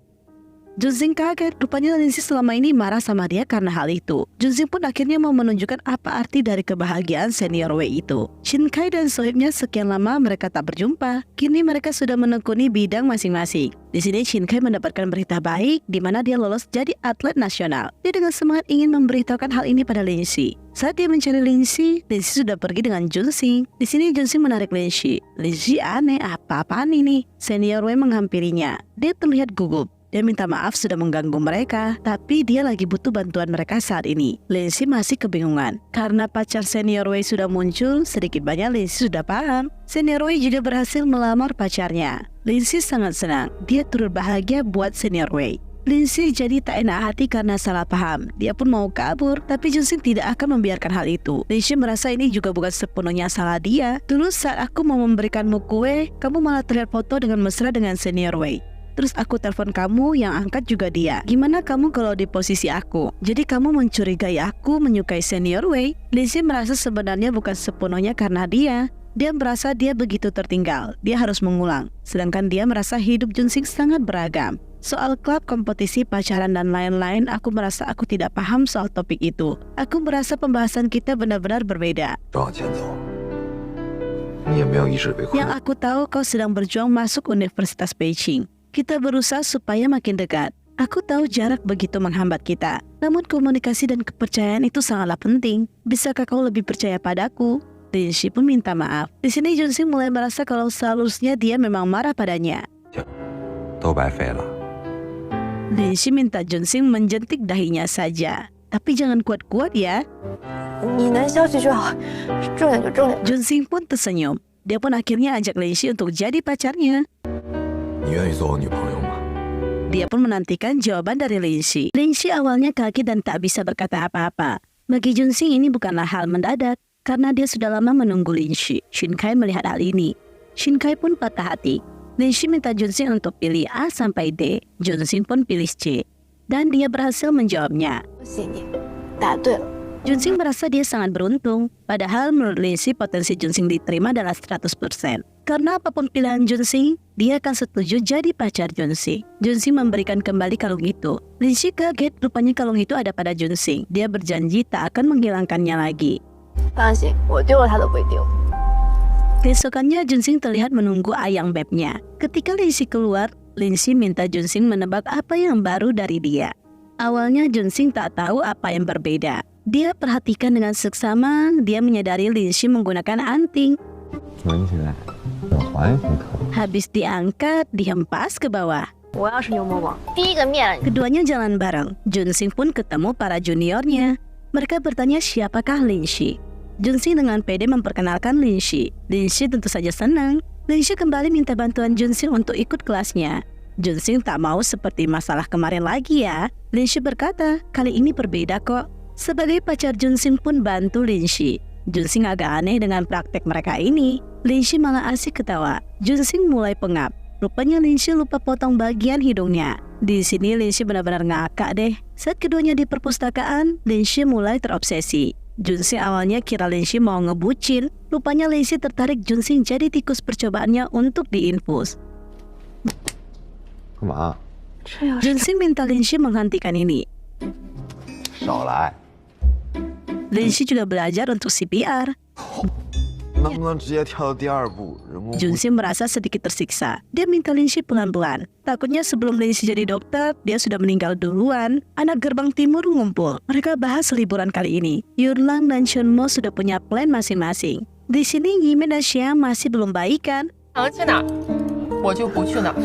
Speaker 1: Junxing kaget, rupanya Lindsay selama ini marah sama dia karena hal itu. Junxing pun akhirnya mau menunjukkan apa arti dari kebahagiaan senior Wei itu. Shinkai dan sohibnya sekian lama mereka tak berjumpa. Kini mereka sudah menekuni bidang masing-masing. Di sini Shinkai mendapatkan berita baik di mana dia lolos jadi atlet nasional. Dia dengan semangat ingin memberitahukan hal ini pada Lindsay. Saat dia mencari Lindsay sudah pergi dengan Junxing. Di sini Junxing menarik Lindsay. Lindsay aneh, apa-apaan ini? Senior Wei menghampirinya. Dia terlihat gugup. Dia minta maaf sudah mengganggu mereka, tapi dia lagi butuh bantuan mereka saat ini. Lindsay masih kebingungan. Karena pacar senior Wei sudah muncul, sedikit banyak Lindsay sudah paham. Senior Wei juga berhasil melamar pacarnya. Lindsay sangat senang. Dia turut bahagia buat senior Wei. Lindsay jadi tak enak hati karena salah paham. Dia pun mau kabur, tapi Junxing tidak akan membiarkan hal itu. Lindsay merasa ini juga bukan sepenuhnya salah dia. Dulu saat aku mau memberikanmu kue, kamu malah terlihat foto dengan mesra dengan senior Wei. Terus aku telepon kamu, yang angkat juga dia. Gimana kamu kalau di posisi aku? Jadi kamu mencurigai aku menyukai senior Wei? Lindsay merasa sebenarnya bukan sepenuhnya karena dia. Dia merasa dia begitu tertinggal. Dia harus mengulang. Sedangkan dia merasa hidup Junxing sangat beragam. Soal klub, kompetisi, pacaran, dan lain-lain, aku merasa aku tidak paham soal topik itu. Aku merasa pembahasan kita benar-benar berbeda.
Speaker 5: 正往前走，你也没有意识被困
Speaker 1: Yang aku tahu kau sedang berjuang masuk Universitas Beijing. Kita berusaha supaya makin dekat. Aku tahu jarak begitu menghambat kita. Namun komunikasi dan kepercayaan itu sangatlah penting. Bisakah kau lebih percaya padaku? Lindsay pun minta maaf. Di sini Junxing mulai merasa kalau seharusnya dia memang marah padanya.
Speaker 5: 都白费了。
Speaker 1: Lindsay minta Junxing menjentik dahinya saja. Tapi jangan kuat-kuat ya.
Speaker 4: 你能消息就好，重点就重点。
Speaker 1: Junxing pun tersenyum. Dia pun akhirnya ajak Lindsay untuk jadi pacarnya.
Speaker 5: 你愿意做我女朋友吗？
Speaker 1: Dia pun menantikan jawaban dari Lindsay. Lindsay awalnya kaget dan tak bisa berkata apa-apa. Bagi Junxing ini bukanlah hal mendadak, karena dia sudah lama menunggu Lindsay. Shinkai melihat hal ini. Shinkai pun patah hati. Lindsay minta Junxing untuk pilih A sampai D. Junxing pun pilih C. Dan dia berhasil menjawabnya.
Speaker 4: 恭喜你，答对了。
Speaker 1: Junxing merasa dia sangat beruntung. Padahal menurut Lindsay potensi Junxing diterima adalah 100%. Karena apapun pilihan Junxing, dia akan setuju jadi pacar Junxing. Junxing memberikan kembali kalung itu. Lindsay kaget, rupanya kalung itu ada pada Junxing. Dia berjanji tak akan menghilangkannya lagi.
Speaker 4: 放心，我丢了他都不会丢。
Speaker 1: Keesokannya Junxing terlihat menunggu ayang bebnya. Ketika Lindsay keluar, Lindsay minta Junxing menebak apa yang baru dari dia. Awalnya Junxing tak tahu apa yang berbeda. Dia perhatikan dengan seksama, dia menyadari Lindsay menggunakan anting.
Speaker 5: 闻起来有环形头。
Speaker 1: Habis diangkat, dihempas ke bawah.
Speaker 4: 我要是牛魔王，
Speaker 2: 第一个灭了你。
Speaker 1: Keduanya jalan bareng. Junxing pun ketemu para juniornya. Mereka bertanya siapakah Lindsay. Junxing dengan pede memperkenalkan Lindsay. Lindsay tentu saja senang. Lindsay kembali minta bantuan Junxing untuk ikut kelasnya. Junxing tak mau seperti masalah kemarin lagi ya. Lindsay berkata, kali ini berbeda kok. Sebagai pacar Junxing pun bantu Lindsay. Junxing agak aneh dengan praktek mereka ini. Lindsay malah asik ketawa. Junxing mulai pengap. Rupanya Lindsay lupa potong bagian hidungnya. Di sini Lindsay benar-benar ngakak deh. Saat keduanya di perpustakaan, Lindsay mulai terobsesi. Junxing awalnya kira Lindsay mau ngebucin. Rupanya Lindsay tertarik Junxing jadi tikus percobaannya untuk diinfus.
Speaker 5: 干嘛？
Speaker 1: Junxing minta Lindsay menghentikan ini.
Speaker 5: 少来！
Speaker 1: Lindsay juga belajar untuk CPR.
Speaker 5: 能不能直接跳到第二步？人工呼吸
Speaker 1: Junxing merasa sedikit tersiksa. Dia minta Lindsay pelan-pelan. Takutnya sebelum Lindsay jadi dokter, dia sudah meninggal duluan. Anak gerbang timur ngumpul. Mereka bahas liburan kali ini. Yunlang dan Chunmo sudah punya plan masing-masing. Di sini Yimin dan Xiang masih belum baikan.
Speaker 2: 想去哪儿，我就不去哪儿。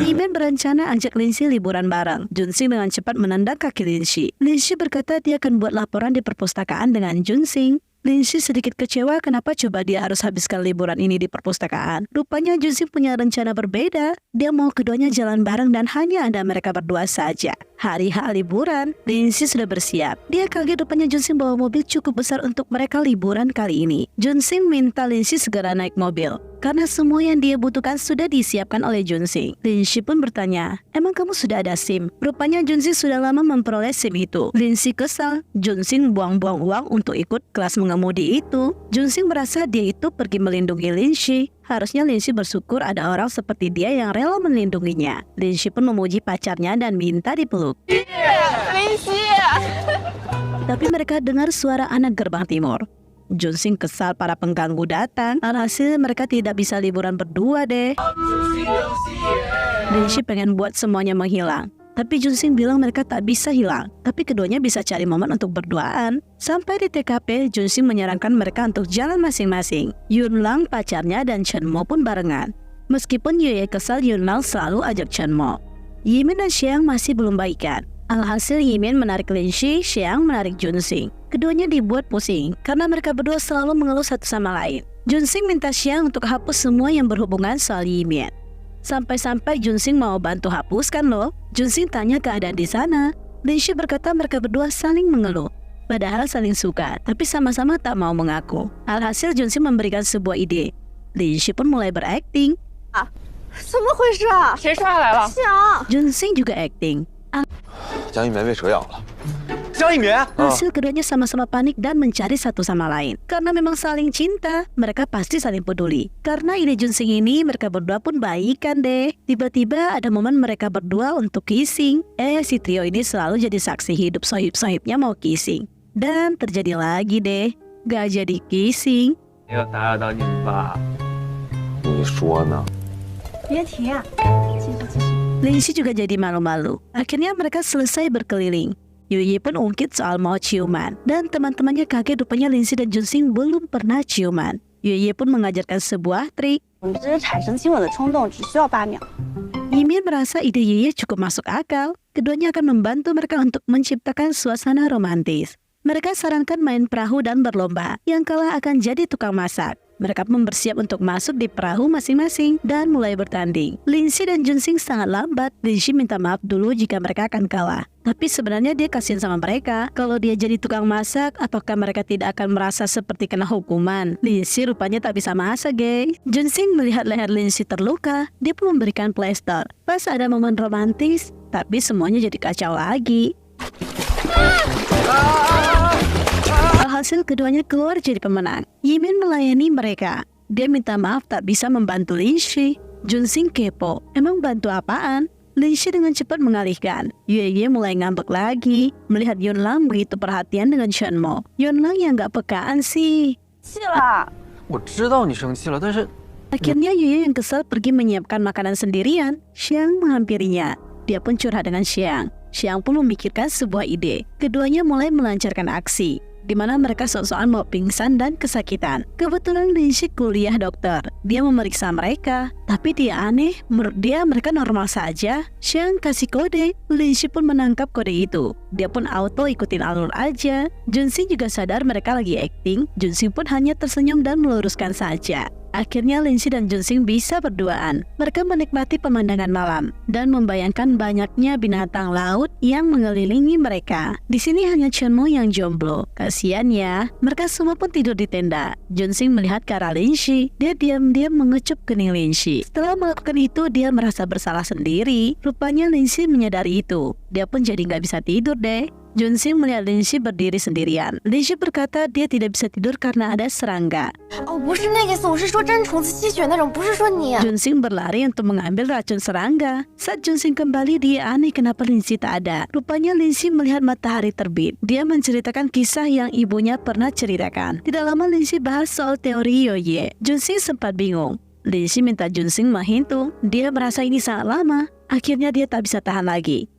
Speaker 1: Yimin berencana ajak Lindsay liburan bareng. Junxing dengan cepat menendang kaki Lindsay. Lindsay berkata dia akan buat laporan di perpustakaan dengan Junxing. Lindsay sedikit kecewa kenapa coba dia harus habiskan liburan ini di perpustakaan. Rupanya Junxing punya rencana berbeda. Dia mau keduanya jalan bareng dan hanya ada mereka berdua saja. Hari H liburan, Lindsay sudah bersiap. Dia kaget rupanya Junxing bawa mobil cukup besar untuk mereka liburan kali ini. Junxing minta Lindsay segera naik mobil. Karena semua yang dia butuhkan sudah disiapkan oleh Junxing. Lindsay pun bertanya, emang kamu sudah ada SIM? Rupanya Junxing sudah lama memperoleh SIM itu. Lindsay kesal. Junxing buang-buang uang untuk ikut kelas mengemudi itu. Junxing merasa dia itu pergi melindungi Lindsay. Harusnya Lindsay bersyukur ada orang seperti dia yang rela melindunginya. Lindsay pun memuji pacarnya dan minta dipeluk.
Speaker 2: 林夕，
Speaker 1: Tapi mereka dengar suara anak gerbang timur. Junxing kesal para pengganggu datang. Alhasil mereka tidak bisa liburan berdua deh. Lindsay pengen buat semuanya menghilang. Tapi Junxing bilang mereka tak bisa hilang. Tapi keduanya bisa cari momen untuk berduaan. Sampai di TKP, Junxing menyarankan mereka untuk jalan masing-masing. Yunlang, pacarnya, dan Chunmo pun barengan. Meskipun Yue kesal, Yunlang selalu ajak Chunmo. Yimin dan Xiang masih belum baikan. Alhasil Yimin menarik Lindsay, Xiang menarik Junxing. Keduanya dibuat pusing karena mereka berdua selalu mengeluh satu sama lain. Junxing minta Xiang untuk hapus semua yang berhubungan soal Yimin. Sampai-sampai Junxing mau bantu hapuskan loh. Junxing tanya keadaan di sana. Linshi berkata mereka berdua saling mengeluh. Padahal saling suka, tapi sama-sama tak mau mengaku. Alhasil Junxing memberikan sebuah ide. Linshi pun mulai berakting.
Speaker 4: 怎么回事啊？
Speaker 2: 谁刷来了？
Speaker 4: 想
Speaker 1: Junxing juga acting.
Speaker 5: 江一棉被蛇咬了。
Speaker 3: 江一棉，
Speaker 1: Hasil keduanya sama-sama panik dan mencari satu sama lain. Karena memang saling cinta, mereka pasti saling peduli. Karena ide Junxing ini, mereka berdua pun baikan deh. Tiba-tiba ada momen mereka berdua untuk kissing. Si trio ini selalu jadi saksi hidup sohib-sohibnya mau kissing. Dan terjadi lagi deh, gak jadi kissing.
Speaker 3: 没有打扰到你们吧？
Speaker 5: 你说呢？
Speaker 4: 别提啊，继续继续。
Speaker 1: Linshi juga jadi malu-malu. Akhirnya mereka selesai berkeliling. Yuyi pun ungkit soal mau ciuman. Dan teman-temannya kaget rupanya Linshi dan Junxing belum pernah ciuman. Yuyi pun mengajarkan sebuah trik.
Speaker 4: 我们之间产生亲吻的冲动只需要8秒。
Speaker 1: Yimin merasa ide Yuyi cukup masuk akal. Keduanya akan membantu mereka untuk menciptakan suasana romantis. Mereka sarankan main perahu dan berlomba. Yang kalah akan jadi tukang masak. Mereka pun bersiap untuk masuk di perahu masing-masing dan mulai bertanding. Linshi dan Junxing sangat lambat. Linshi minta maaf dulu jika mereka akan kalah. Tapi sebenarnya dia kasihan sama mereka. Kalau dia jadi tukang masak, apakah mereka tidak akan merasa seperti kena hukuman? Linshi rupanya tak bisa masak, guys. Junxing melihat leher Linshi terluka. Dia pun memberikan plester. Pas ada momen romantis, tapi semuanya jadi kacau lagi. Alhasil keduanya keluar jadi pemenang. Yimin melayani mereka. Dia minta maaf tak bisa membantu Linshi. Junxing kepo. Emang bantu apaan? Linshi dengan cepat mengalihkan. Yuye mulai ngambek lagi. Melihat Yunlang begitu perhatian dengan Shenmo. Yunlang yang gak pekaan sih.
Speaker 4: 气了，
Speaker 7: 我知道你生气了，但是
Speaker 1: Akhirnya Yuye yang kesal pergi menyiapkan makanan sendirian. Xiang menghampirinya. Dia pun curhat dengan Xiang. Xiang pun memikirkan sebuah ide. Keduanya mulai melancarkan aksi, di mana mereka sok-sokan mau pingsan dan kesakitan. Kebetulan Linshi kuliah dokter. Dia memeriksa mereka, tapi dia aneh. Menurut dia mereka normal saja. Xiang kasih kode. Linshi pun menangkap kode itu. Dia pun auto ikutin alur aja. Junxing juga sadar mereka lagi acting. Junxing pun hanya tersenyum dan meluruskan saja. Akhirnya Linshi dan Junxing bisa berduaan. Mereka menikmati pemandangan malam dan membayangkan banyaknya binatang laut yang mengelilingi mereka. Di sini hanya Shenmo yang jomblo. Kasian ya, mereka semua pun tidur di tenda. Junxing melihat ke arah Linshi. Dia diam-diam mengecup kening Linshi. Setelah melakukan itu, dia merasa bersalah sendiri. Rupanya Linshi menyadari itu. Dia pun jadi nggak bisa tidur deh. Junxing melihat Linshi berdiri sendirian. Linshi berkata dia tidak bisa tidur karena ada serangga.
Speaker 4: 哦，不是那个意思，我是说真虫子吸血那种，不是说你。
Speaker 1: Junxing berlari untuk mengambil racun serangga. Saat Junxing kembali, dia aneh kenapa Linshi tak ada. Rupanya Linshi melihat matahari terbit. Dia menceritakan kisah yang ibunya pernah ceritakan. Tidak lama Linshi bahas soal teori Yoye. Junxing sempat bingung. Linshi minta Junxing menghitung. Dia merasa ini sangat lama. Akhirnya dia tak bisa tahan lagi.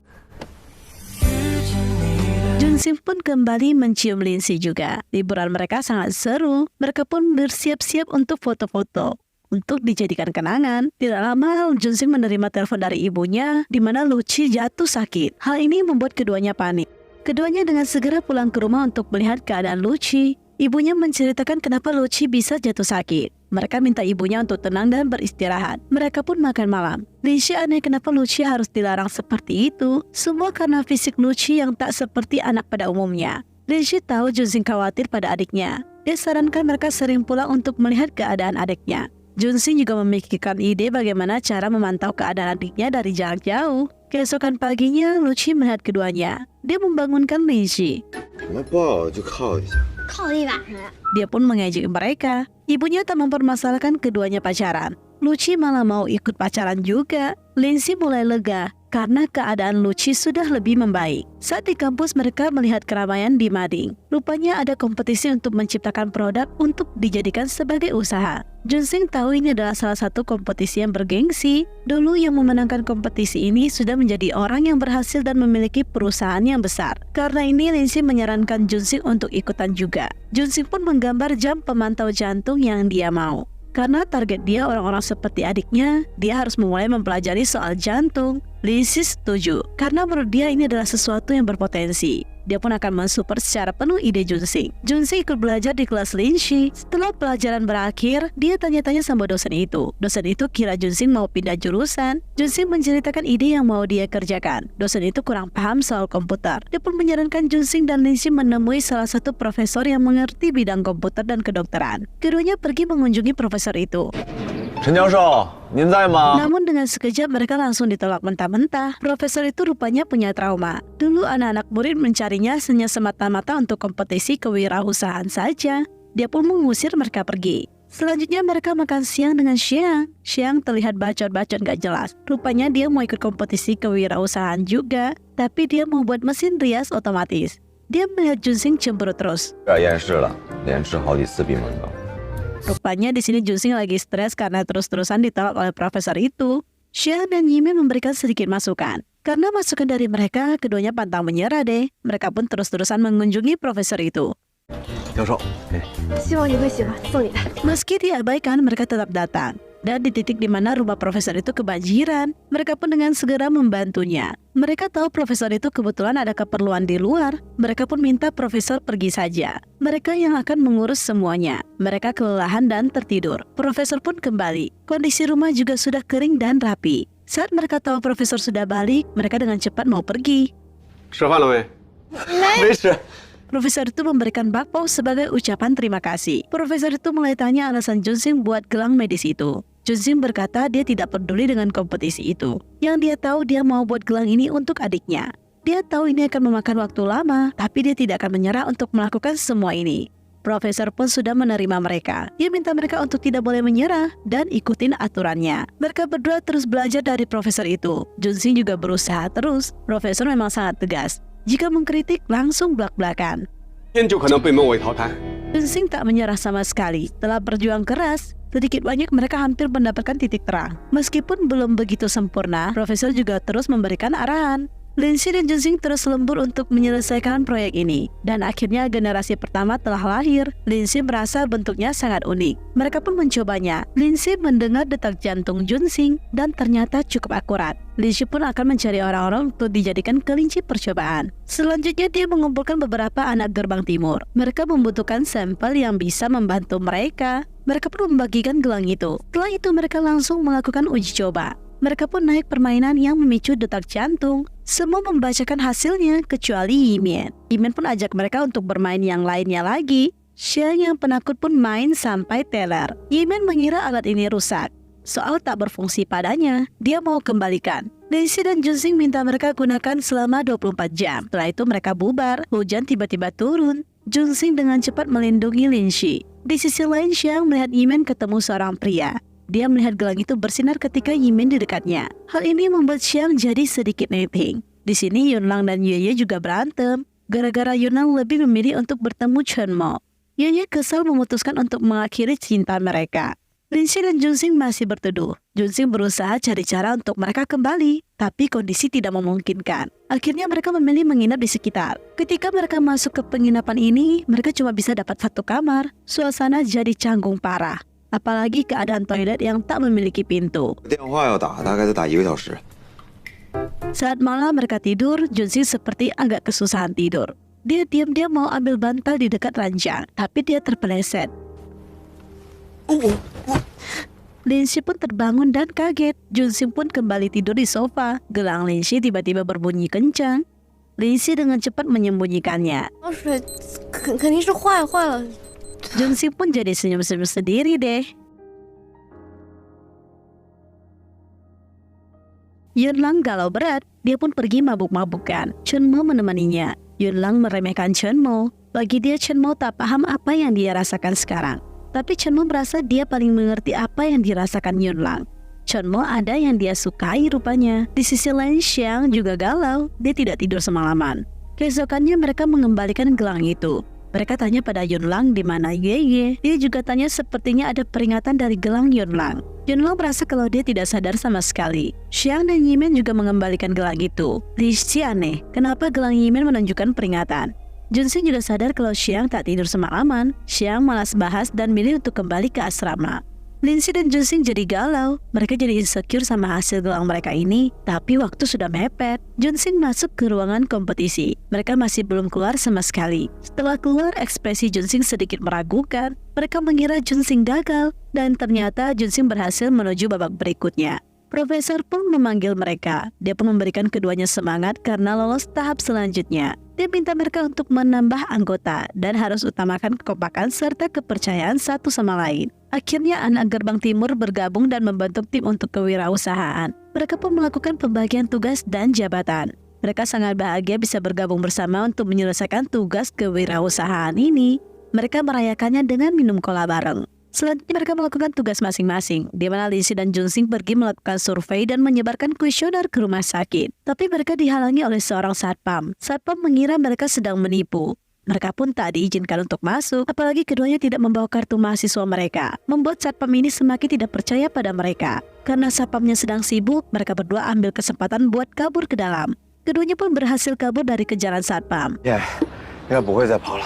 Speaker 1: Junxing pun kembali mencium Linshi juga. Liburan mereka sangat seru. Mereka pun bersiap-siap untuk foto-foto, untuk dijadikan kenangan. Tidak lama Junxing menerima telepon dari ibunya, di mana Luqi jatuh sakit. Hal ini membuat keduanya panik. Keduanya dengan segera pulang ke rumah untuk melihat keadaan Luqi. Ibunya menceritakan kenapa Luqi bisa jatuh sakit. Mereka minta ibunya untuk tenang dan beristirahat. Mereka pun makan malam. Linshi aneh kenapa Luqi harus dilarang seperti itu. Semua karena fisik Luqi yang tak seperti anak pada umumnya. Linshi tahu Junxing khawatir pada adiknya. Dia sarankan mereka sering pulang untuk melihat keadaan adiknya. Junxing juga memikirkan ide bagaimana cara memantau keadaan adiknya dari jarak jauh. Keesokan paginya, Luqi melihat keduanya. Dia membangunkan Linshi.
Speaker 5: 我抱就靠一下。
Speaker 4: 靠了一晚上。
Speaker 1: Dia pun mengejek mereka. Ibunya tak mempermasalahkan keduanya pacaran. Luqi malah mau ikut pacaran juga. Linshi mulai lega karena keadaan Luqi sudah lebih membaik. Saat di kampus mereka melihat keramaian di mading. Rupanya ada kompetisi untuk menciptakan produk untuk dijadikan sebagai usaha. Junxing tahu ini adalah salah satu kompetisi yang bergengsi. Dulu yang memenangkan kompetisi ini sudah menjadi orang yang berhasil dan memiliki perusahaan yang besar. Karena ini Linshi menyarankan Junxing untuk ikutan juga. Junxing pun menggambar jam pemantau jantung yang dia mau. Karena target dia orang-orang seperti adiknya, dia harus memulai mempelajari soal jantung. Linshi setuju, karena menurut dia ini adalah sesuatu yang berpotensi. Dia pun akan mensupport secara penuh ide Junxing. Junxing ikut belajar di kelas Linshi. Setelah pelajaran berakhir, dia tanya-tanya sama dosen itu. Dosen itu kira Junxing mau pindah jurusan. Junxing menceritakan ide yang mau dia kerjakan. Dosen itu kurang paham soal komputer. Dia pun menyarankan Junxing dan Linshi menemui salah satu profesor yang mengerti bidang komputer dan kedokteran. Keduanya pergi mengunjungi profesor itu.
Speaker 6: 陈教授，您在吗？
Speaker 1: Namun dengan sekejap mereka langsung ditolak mentah-mentah. Profesor itu rupanya punya trauma. Dulu anak-anak murid mencarinya hanya semata-mata untuk kompetisi kewirausahaan saja. Dia pun mengusir mereka pergi. Selanjutnya mereka makan siang dengan Xiang. Xiang terlihat bacot-bacot gak jelas. Rupanya dia mau ikut kompetisi kewirausahaan juga, tapi dia mau buat mesin rias otomatis. Dia melihat Junxing cemburu terus.
Speaker 5: 有点厌世了，连吃好几次闭门羹。
Speaker 1: Rupanya di sini Junxing lagi stres karena terus-terusan ditolak oleh profesor itu. Xiang dan Yimin memberikan sedikit masukan. Karena masukan dari mereka, keduanya pantang menyerah deh. Mereka pun terus-terusan mengunjungi profesor itu.
Speaker 6: 教授，
Speaker 4: 希望你会喜欢，送你的。
Speaker 1: Meski diabaikan, mereka tetap datang. Dan di titik di mana rumah profesor itu kebanjiran, mereka pun dengan segera membantunya. Mereka tahu profesor itu kebetulan ada keperluan di luar. Mereka pun minta profesor pergi saja. Mereka yang akan mengurus semuanya. Mereka kelelahan dan tertidur. Profesor pun kembali. Kondisi rumah juga sudah kering dan rapi. Saat mereka tahu profesor sudah balik, mereka dengan cepat mau pergi.
Speaker 6: 吃饭了没？没吃。
Speaker 1: Profesor itu memberikan bakpao sebagai ucapan terima kasih. Profesor itu mulai tanya alasan Junxing buat gelang medis itu. Junxing berkata dia tidak peduli dengan kompetisi itu. Yang dia tahu dia mau buat gelang ini untuk adiknya. Dia tahu ini akan memakan waktu lama, tapi dia tidak akan menyerah untuk melakukan semua ini. Profesor pun sudah menerima mereka. Dia minta mereka untuk tidak boleh menyerah dan ikutin aturannya. Mereka berdua terus belajar dari profesor itu. Junxing juga berusaha terus. Profesor memang sangat tegas. Jika mengkritik, langsung belak-belakan.
Speaker 6: 天就可能被末位淘汰。
Speaker 1: Junxing tak menyerah sama sekali. Setelah berjuang keras, sedikit banyak mereka hampir mendapatkan titik terang. Meskipun belum begitu sempurna, profesor juga terus memberikan arahan. Linshi dan Junxing terus lembur untuk menyelesaikan proyek ini. Dan akhirnya generasi pertama telah lahir. Linshi merasa bentuknya sangat unik. Mereka pun mencobanya. Linshi mendengar detak jantung Junxing dan ternyata cukup akurat. Linshi pun akan mencari orang-orang untuk dijadikan kelinci percobaan. Selanjutnya dia mengumpulkan beberapa anak gerbang timur. Mereka membutuhkan sampel yang bisa membantu mereka. Mereka pun membagikan gelang itu. Setelah itu mereka langsung melakukan uji coba. Mereka pun naik permainan yang memicu detak jantung. Semua membacakan hasilnya kecuali Yimin. Yimin pun ajak mereka untuk bermain yang lainnya lagi. Xiang yang penakut pun main sampai teler. Yimin mengira alat ini rusak. Soal tak berfungsi padanya, dia mau kembalikan. Linshi dan Junxing minta mereka gunakan selama 24 jam. Setelah itu mereka bubar. Hujan tiba-tiba turun. Junxing dengan cepat melindungi Linshi. Di sisi lain Xiang melihat Yimin ketemu seorang pria. Dia melihat gelang itu bersinar ketika Yimin di dekatnya. Hal ini membuat Xiang jadi sedikit netting. Di sini Yunlang dan Yueye juga berantem. Gara-gara Yunlang lebih memilih untuk bertemu Chenmo. Yueye kesal memutuskan untuk mengakhiri cinta mereka. Linshi dan Junxing masih berteduh. Junxing berusaha cari cara untuk mereka kembali, tapi kondisi tidak memungkinkan. Akhirnya mereka memilih menginap di sekitar. Ketika mereka masuk ke penginapan ini, mereka cuma bisa dapat satu kamar. Suasana jadi canggung parah. Apalagi keadaan toilet yang tak memiliki pintu.
Speaker 5: 电话要打，大概得打1个小时。
Speaker 1: Saat malam mereka tidur, Junxing seperti agak kesusahan tidur. Dia diam-diam mau ambil bantal di dekat ranjang, tapi dia terpeleset. Linshi pun terbangun dan kaget. Junxing pun kembali tidur di sofa. Gelang Linshi tiba-tiba berbunyi kencang. Linshi dengan cepat menyembunyikannya.
Speaker 4: 水肯定是坏了。
Speaker 1: Junxing pun jadi senyum-senyum sendiri deh. Yunlang galau berat, dia pun pergi mabuk-mabukan. Chenmo menemaninya. Yunlang meremehkan Chenmo. Bagi dia Chenmo tak paham apa yang dia rasakan sekarang. Tapi Chenmo merasa dia paling mengerti apa yang dirasakan Yunlang. Chenmo ada yang dia sukai rupanya. Di sisi lain Xiang juga galau. Dia tidak tidur semalaman. Keesokannya mereka mengembalikan gelang itu. Mereka tanya pada Yunlang di mana Yueye. Dia juga tanya sepertinya ada peringatan dari gelang Yunlang. Yunlang merasa kalau dia tidak sadar sama sekali. Xiang dan Yimin juga mengembalikan gelang itu. Linshi aneh, kenapa gelang Yimin menunjukkan peringatan? Junxing juga sadar kalau Xiang tak tidur semalaman. Xiang malas bahas dan milih untuk kembali ke asrama. Lindsay dan Junsing jadi galau. Mereka jadi insecure sama hasil gelang mereka ini. Tapi waktu sudah mepet. Junsing masuk ke ruangan kompetisi. Mereka masih belum keluar sama sekali. Setelah keluar, ekspresi Junsing sedikit meragukan. Mereka mengira Junsing gagal. Dan ternyata Junsing berhasil menuju babak berikutnya. Profesor pun memanggil mereka. Dia pun memberikan keduanya semangat karena lolos tahap selanjutnya. Dia minta mereka untuk menambah anggota dan harus utamakan kekompakan serta kepercayaan satu sama lain. Akhirnya anak gerbang timur bergabung dan membentuk tim untuk kewirausahaan. Mereka pun melakukan pembagian tugas dan jabatan. Mereka sangat bahagia bisa bergabung bersama untuk menyelesaikan tugas kewirausahaan ini. Mereka merayakannya dengan minum cola bareng. Selanjutnya mereka melakukan tugas masing-masing, di mana Lindsay dan Junsing pergi melakukan survei dan menyebarkan kuesioner ke rumah sakit. Tapi mereka dihalangi oleh seorang satpam. Satpam mengira mereka sedang menipu. Mereka pun tak diizinkan untuk masuk, apalagi keduanya tidak membawa kartu mahasiswa mereka. Membuat satpam ini semakin tidak percaya pada mereka. Karena satpamnya sedang sibuk, mereka berdua ambil kesempatan buat kabur ke dalam. Keduanya pun berhasil kabur dari kejaran satpam.
Speaker 6: 耶，应该不会再跑了。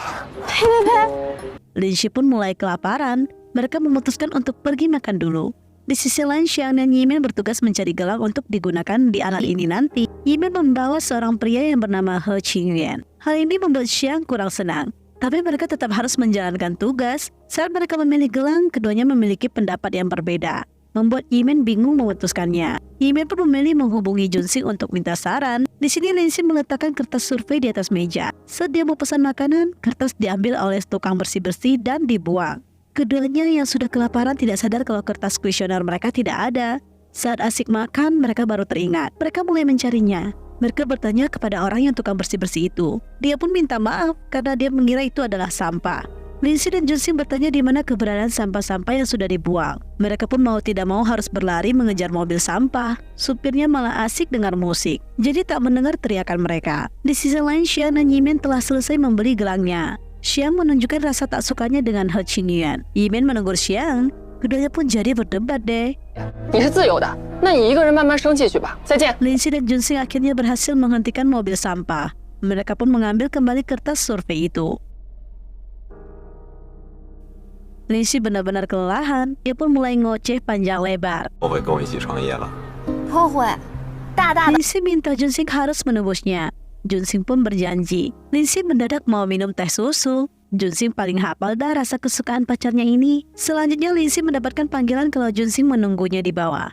Speaker 1: Lindsay pun mulai kelaparan. Mereka memutuskan untuk pergi makan dulu. Di sisi lain, Xiang dan Yimin bertugas mencari gelang untuk digunakan di alat ini nanti. Yimin membawa seorang pria yang bernama He Qingyuan. Hal ini membuat Xiang kurang senang. Tapi mereka tetap harus menjalankan tugas. Saat mereka memilih gelang, keduanya memiliki pendapat yang berbeda. Membuat Yimin bingung memutuskannya. Yimin pun memilih menghubungi Junsing untuk minta saran. Di sini Lindsay meletakkan kertas survei di atas meja. Saat dia mau pesan makanan, kertas diambil oleh tukang bersih-bersih dan dibuang. Keduanya yang sudah kelaparan tidak sadar kalau kertas kuesioner mereka tidak ada. Saat asik makan, mereka baru teringat. Mereka mulai mencarinya. Mereka bertanya kepada orang yang tukang bersih-bersih itu. Dia pun minta maaf karena dia mengira itu adalah sampah. Lindsay dan Junsing bertanya di mana keberadaan sampah-sampah yang sudah dibuang. Mereka pun mau tidak mau harus berlari mengejar mobil sampah. Supirnya malah asik dengar musik, jadi tak mendengar teriakan mereka. Di sisi lain, Xiang dan Yimin telah selesai membeli gelangnya. Xiang menunjukkan rasa tak sukanya dengan He Qingyuan. Yimin menegur Xiang. Keduanya pun jadi berdebat deh.
Speaker 2: 你是自由的，那你一个人慢慢生气去吧。再见。
Speaker 1: Lindsay dan Junsing akhirnya berhasil menghentikan mobil sampah. Mereka pun mengambil kembali kertas survei itu. Lindsay benar-benar kelelahan. Dia pun mulai ngoceh panjang lebar.
Speaker 5: 后悔跟我一起创业了。
Speaker 4: 后悔，大大的。
Speaker 1: Lindsay minta Junsing harus menebusnya. Junsing pun berjanji. Lindsay mendadak mau minum teh susu. Junsing paling hafal dah rasa kesukaan pacarnya ini. Selanjutnya Lindsay mendapatkan panggilan kalau Junsing menunggunya di bawah.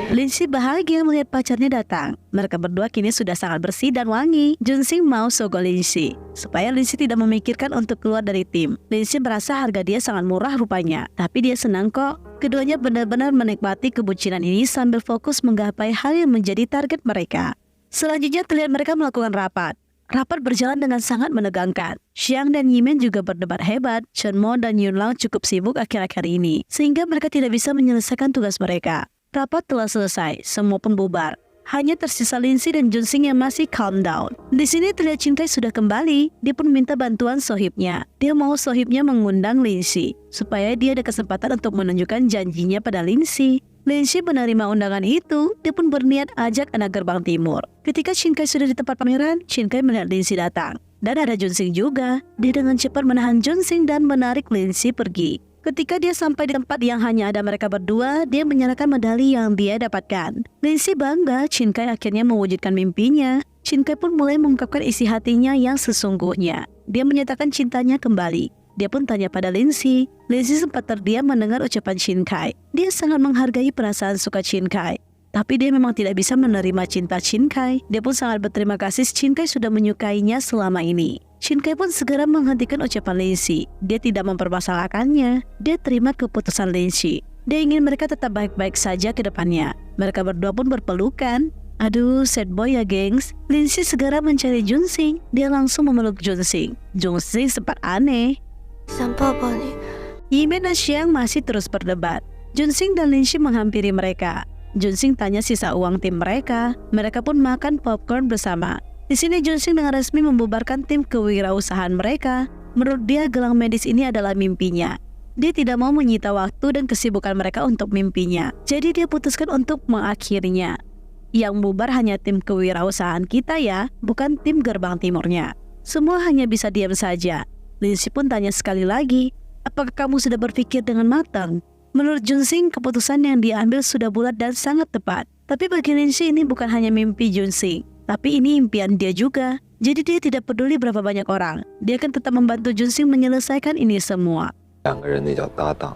Speaker 1: Lindsay bahagia melihat pacarnya datang. Mereka berdua kini sudah sangat bersih dan wangi. Junsing mau sogok Lindsay supaya Lindsay tidak memikirkan untuk keluar dari tim. Lindsay merasa harga dia sangat murah rupanya, tapi dia senang kok. Keduanya benar-benar menikmati kebucinan ini sambil fokus menggapai hal yang menjadi target mereka. Selanjutnya terlihat mereka melakukan rapat. Rapat berjalan dengan sangat menegangkan. Xiang dan Yimin juga berdebat hebat. Chen Mo dan Yunlang cukup sibuk akhir-akhir ini, sehingga mereka tidak bisa menyelesaikan tugas mereka. Rapat telah selesai, semua pun bubar. Hanya tersisa Lindsay dan Junsing yang masih calm down. Di sini terlihat Chin Kai sudah kembali. Dia pun minta bantuan sohibnya. Dia mau sohibnya mengundang Lindsay supaya dia ada kesempatan untuk menunjukkan janjinya pada Lindsay. Lindsay menerima undangan itu. Dia pun berniat ajak anak gerbang timur. Ketika Chin Kai sudah di tempat pameran, Chin Kai melihat Lindsay datang. Dan ada Junsing juga. Dia dengan cepat menahan Junsing dan menarik Lindsay pergi. Ketika dia sampai di tempat yang hanya ada mereka berdua, dia menyerahkan medali yang dia dapatkan. Lindsay bangga Chin Kai akhirnya mewujudkan mimpinya. Chin Kai pun mulai mengungkapkan isi hatinya yang sesungguhnya. Dia menyatakan cintanya kembali. Dia pun tanya pada Lindsay. Lindsay sempat terdiam mendengar ucapan Chin Kai. Dia sangat menghargai perasaan suka Chin Kai. Tapi dia memang tidak bisa menerima cinta Chin Kai. Dia pun sangat berterima kasih Chin Kai sudah menyukainya selama ini. Chin Kai pun segera menghentikan ucapan Lindsay. Dia tidak mempermasalahkannya. Dia terima keputusan Lindsay. Dia ingin mereka tetap baik-baik saja ke depannya. Mereka berdua pun berpelukan. Aduh, sad boy ya gengs. Lindsay segera mencari Junsing. Dia langsung memeluk Junsing. Junsing sempat aneh.
Speaker 4: 想抱抱你。
Speaker 1: Yimin dan Xiang masih terus berdebat. Junsing dan Lindsay menghampiri mereka. Junsing tanya sisa uang tim mereka. Mereka pun makan popcorn bersama. Di sini Junsing dengan resmi membubarkan tim kewirausahaan mereka. Menurut dia, gelang medis ini adalah mimpinya. Dia tidak mau menyita waktu dan kesibukan mereka untuk mimpinya. Jadi dia putuskan untuk mengakhirinya. Yang bubar hanya tim kewirausahaan kita ya, bukan tim gerbang timurnya. Semua hanya bisa diam saja. Lindsay pun tanya sekali lagi, apakah kamu sudah berpikir dengan matang? Menurut Junsing, keputusan yang dia ambil sudah bulat dan sangat tepat. Tapi bagi Linshi ini bukan hanya mimpi Junsing, tapi ini impian dia juga. Jadi dia tidak peduli berapa banyak orang. Dia akan tetap membantu Junsing menyelesaikan ini semua.
Speaker 6: 两个人那叫搭档。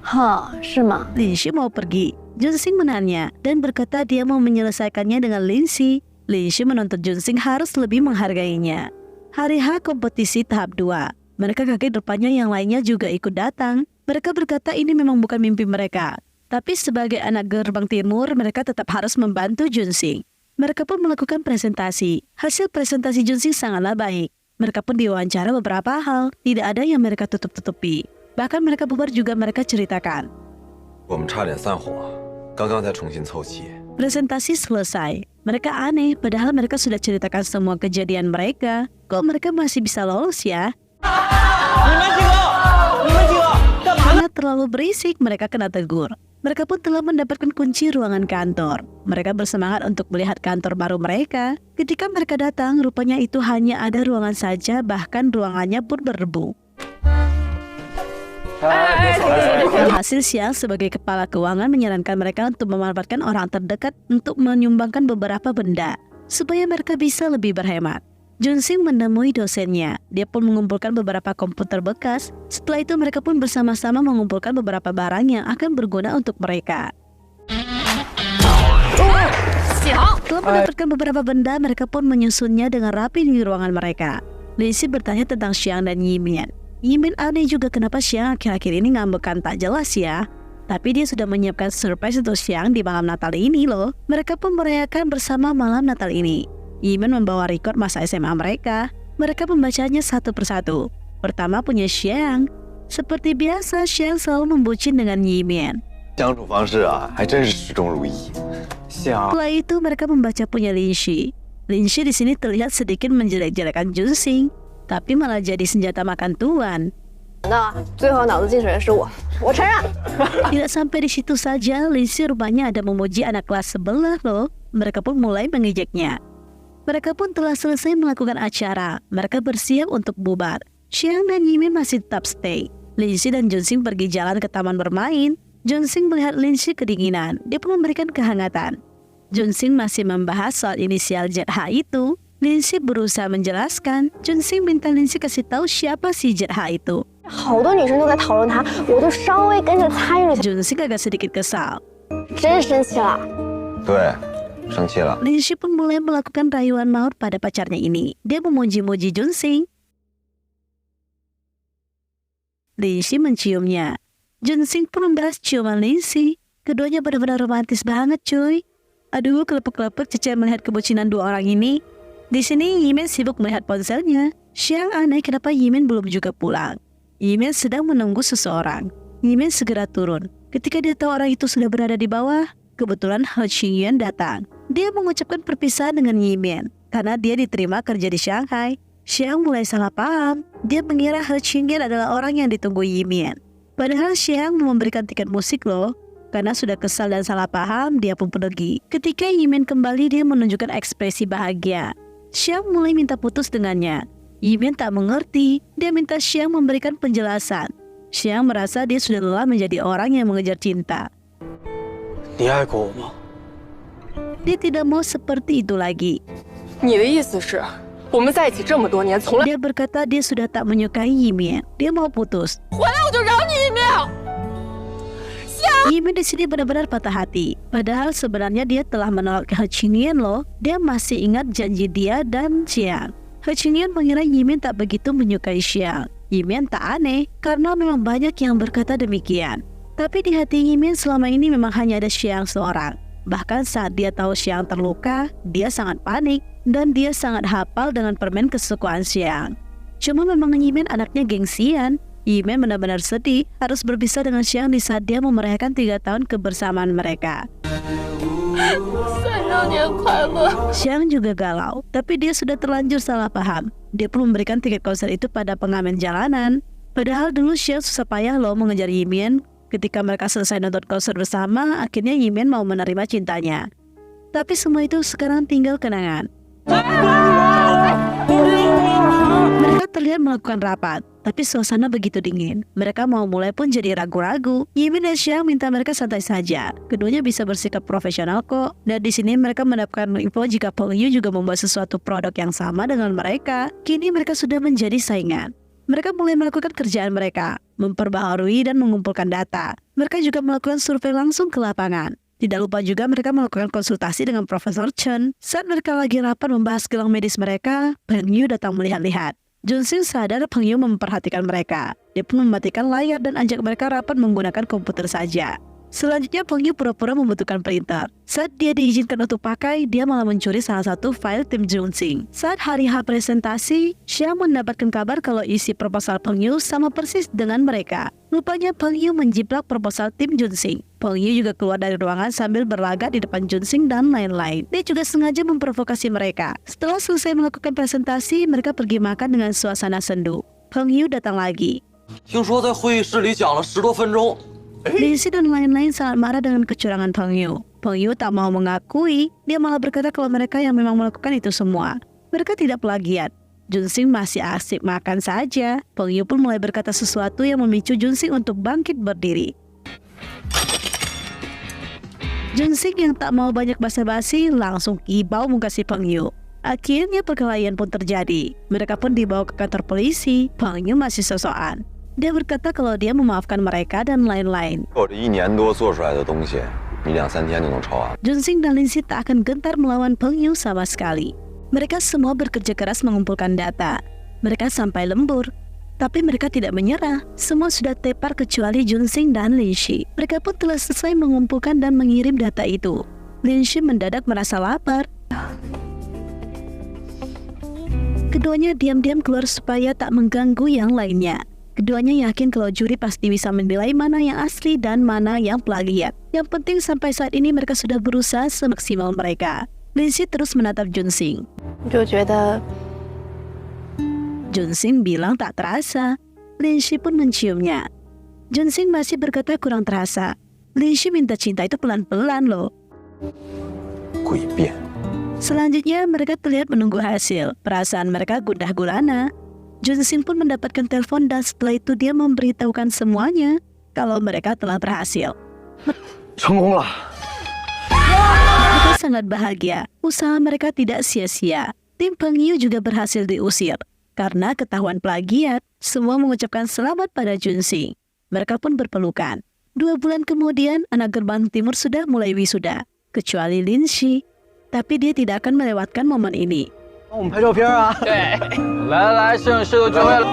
Speaker 4: 哈，是吗？
Speaker 1: Linshi mau pergi. Junsing menanya dan berkata dia mau menyelesaikannya dengan Linshi. Linshi menuntut Junsing harus lebih menghargainya. Hari H kompetisi tahap 2. Mereka kakek depannya yang lainnya juga ikut datang. Mereka berkata ini memang bukan mimpi mereka. Tapi sebagai anak gerbang timur, mereka tetap harus membantu Junsing. Mereka pun melakukan presentasi. Hasil presentasi Junsing sangatlah baik. Mereka pun diwawancara beberapa hal. Tidak ada yang mereka tutup-tutupi. Bahkan mereka bubar juga mereka ceritakan.
Speaker 5: 我们差点散伙，刚刚才重新凑齐。
Speaker 1: Presentasi selesai. Mereka aneh, padahal mereka sudah ceritakan semua kejadian mereka. Kok mereka masih bisa lolos ya? Karena terlalu berisik, mereka kena tegur. Mereka pun telah mendapatkan kunci ruangan kantor. Mereka bersemangat untuk melihat kantor baru mereka. Ketika mereka datang, rupanya itu hanya ada ruangan saja, bahkan ruangannya pun berdebu. Hasil siang sebagai kepala keuangan menyarankan mereka untuk memanfaatkan orang terdekat untuk menyumbangkan beberapa benda, supaya mereka bisa lebih berhemat. Junsing menemui dosennya. Dia pun mengumpulkan beberapa komputer bekas. Setelah itu mereka pun bersama-sama mengumpulkan beberapa barang yang akan berguna untuk mereka. Setelah mendapatkan beberapa benda, mereka pun menyusunnya dengan rapi di ruangan mereka. Linshi bertanya tentang Xiang dan Yimian. Yimin aneh juga kenapa Xiang akhir-akhir ini ngambekan tak jelas ya. Tapi dia sudah menyiapkan surprise untuk Xiang di malam Natal ini loh. Mereka pun merayakan bersama malam Natal ini. Yimin membawa rekor masa SMA mereka. Mereka membacanya satu persatu. Pertama punya Xiang. Seperti biasa, Xiang selalu membucin dengan Yimin.
Speaker 6: 相处方式啊，还真是始终如一。
Speaker 7: 想
Speaker 1: Setelah itu mereka membaca punya Linshi. Linshi di sini terlihat sedikit menjelek-jelekan Junsing, tapi malah jadi senjata makan tuan.
Speaker 4: 那最后脑子进水的是我，我承认。
Speaker 1: Tidak sampai di situ saja, Linshi rupanya ada memuji anak kelas sebelah loh. Mereka pun mulai mengejeknya. Mereka pun telah selesai melakukan acara. Mereka bersiap untuk bubar. Xiang dan Yimin masih tetap stay. Linshi dan Junsing pergi jalan ke taman bermain. Junsing melihat Linshi kedinginan. Dia pun memberikan kehangatan. Junsing masih membahas soal inisial ZH itu. Linshi berusaha menjelaskan. Junsing minta Linshi kasih tahu siapa si ZH itu.
Speaker 4: 好多女生都在讨论他，我就稍微跟着参与了一下，
Speaker 1: Junsing agak sedikit kesal.
Speaker 4: 真生气了。
Speaker 6: 对，生气了。
Speaker 1: Linshi pun mulai melakukan rayuan maut pada pacarnya ini. Dia memuji-muji Junsing. Linshi menciumnya. Junsing pun membalas ciuman Linshi. Keduanya benar-benar romantis banget cuy. Aduh, kelepek-kelepek Cece melihat kebucinan dua orang ini. Di sini Yimin sibuk melihat ponselnya. Xiang aneh kenapa Yimin belum juga pulang. Yimin sedang menunggu seseorang. Yimin segera turun. Ketika dia tahu orang itu sudah berada di bawah, kebetulan He Qingyuan datang. Dia mengucapkan perpisahan dengan Yimin karena dia diterima kerja di Shanghai. Xiang mulai salah paham. Dia mengira He Qingyuan adalah orang yang ditunggu Yimin. Padahal Xiang memberikan tiket musik loh. Karena sudah kesal dan salah paham, dia pun pergi. Ketika Yimin kembali, dia menunjukkan ekspresi bahagia. Xiang mulai minta putus dengannya. Yimin tak mengerti. Dia minta Xiang memberikan penjelasan. Xiang merasa dia sudah lelah menjadi orang yang mengejar cinta.
Speaker 7: 你爱过我吗？
Speaker 1: Dia tidak mau seperti itu lagi.
Speaker 2: 你的意思是，我们在一起这么多年，从来
Speaker 1: Dia berkata dia sudah tak menyukai Yimin. Dia mau putus.
Speaker 2: 回来我就饶你一命。
Speaker 1: Yimin di sini benar-benar patah hati. Padahal sebenarnya dia telah menolak He Qingyuan loh. Dia masih ingat janji dia dan Xiang. He Qingyuan mengira Yimin tak begitu menyukai Xiang. Yimin tak aneh karena memang banyak yang berkata demikian. Tapi di hati Yimin selama ini memang hanya ada Xiang seorang. Bahkan saat dia tahu Xiang terluka, dia sangat panik dan dia sangat hafal dengan permen kesukaan Xiang. Cuma memang Yimin anaknya gengsian. Yimin benar-benar sedih harus berpisah dengan Xiang di saat dia mau merayakan 3 tahun kebersamaan mereka.
Speaker 2: 3周年快乐！
Speaker 1: Xiang juga galau, tapi dia sudah terlanjur salah paham. Dia pun memberikan tiket konser itu pada pengamen jalanan. Padahal dulu Xiang susah payah loh mengejar Yimin. Ketika mereka selesai nonton konser bersama, akhirnya Yimin mau menerima cintanya. Tapi semua itu sekarang tinggal kenangan. Mereka terlihat melakukan rapat, tapi suasana begitu dingin. Mereka mau mulai pun jadi ragu-ragu. Yimin dan Xiang minta mereka santai saja. Keduanya bisa bersikap profesional kok. Dan di sini mereka mendapatkan info jika Peng Yu juga membuat sesuatu produk yang sama dengan mereka. Kini mereka sudah menjadi saingan. Mereka mulai melakukan kerjaan mereka, memperbaharui dan mengumpulkan data. Mereka juga melakukan survei langsung ke lapangan. Tidak lupa juga mereka melakukan konsultasi dengan Profesor Chen. Saat mereka lagi rapat membahas gelang medis mereka, Peng Yu datang melihat-lihat. Junxing sadar Peng Yu memperhatikan mereka. Dia pun mematikan layar dan ajak mereka rapat menggunakan komputer saja. Selanjutnya Peng Yu pura-pura membutuhkan printer. Saat dia diizinkan untuk pakai, dia malah mencuri salah satu file tim Junxing. Saat hari H presentasi, Xiang mendapatkan kabar kalau isi proposal Peng Yu sama persis dengan mereka. Rupanya Peng Yu menjiplak proposal tim Junxing. Peng Yu juga keluar dari ruangan sambil berlagak di depan Junxing dan lain-lain. Dia juga sengaja memprovokasi mereka. Setelah selesai melakukan presentasi, mereka pergi makan dengan suasana sendu. Peng Yu datang lagi.
Speaker 3: 听说在会议室里讲了10多分钟。
Speaker 1: Lin-Si dan lain-lain sangat marah dengan kecurangan Peng Yu. Peng Yu tak mau mengakui, dia malah berkata kalau mereka yang memang melakukan itu semua. Mereka tidak plagiat. Junxing masih asik makan saja. Peng Yu pun mulai berkata sesuatu yang memicu Junxing untuk bangkit berdiri. Junxing yang tak mau banyak basa-basi langsung kibau muka si Peng Yu. Akhirnya perkelahian pun terjadi. Mereka pun dibawa ke kantor polisi. Peng Yu masih sosokan. Dia berkata kalau dia memaafkan mereka dan lain-lain.
Speaker 6: 我这1年多做出来的东西，你2-3天就能抄完。
Speaker 1: Junxing dan Lin-Si tak akan gentar melawan Peng Yu sama sekali. Mereka semua bekerja keras mengumpulkan data. Mereka sampai lembur. Tapi mereka tidak menyerah. Semua sudah tepar kecuali Junxing dan Lin-Si. Mereka pun telah selesai mengumpulkan dan mengirim data itu. Lin-Si mendadak merasa lapar. Keduanya diam-diam keluar supaya tak mengganggu yang lainnya. Keduanya yakin kalau juri pasti bisa menilai mana yang asli dan mana yang plagiat. Yang penting sampai saat ini mereka sudah berusaha semaksimal mereka. Lin-Si terus menatap Junxing.
Speaker 4: 就觉得
Speaker 1: Junxing bilang tak terasa. Lin-Si pun menciumnya. Junxing masih berkata kurang terasa. Lin-Si minta cinta itu pelan-pelan loh.
Speaker 6: 诡辩。
Speaker 1: Selanjutnya mereka terlihat menunggu hasil. Perasaan mereka gundah gulana. Junxing pun mendapatkan telepon dan setelah itu dia memberitahukan semuanya kalau mereka telah berhasil.
Speaker 7: 成功了！
Speaker 1: Mereka sangat bahagia. Usaha mereka tidak sia-sia. Tim Peng Yu juga berhasil diusir. Karena ketahuan plagiat, semua mengucapkan selamat pada Junxing. Mereka pun berpelukan. 2 bulan kemudian, anak gerbang timur sudah mulai wisuda. Kecuali Lin-Si. Tapi dia tidak akan melewatkan momen ini.
Speaker 7: 帮我们拍照片啊！
Speaker 2: 对，来来，摄影师都聚会了。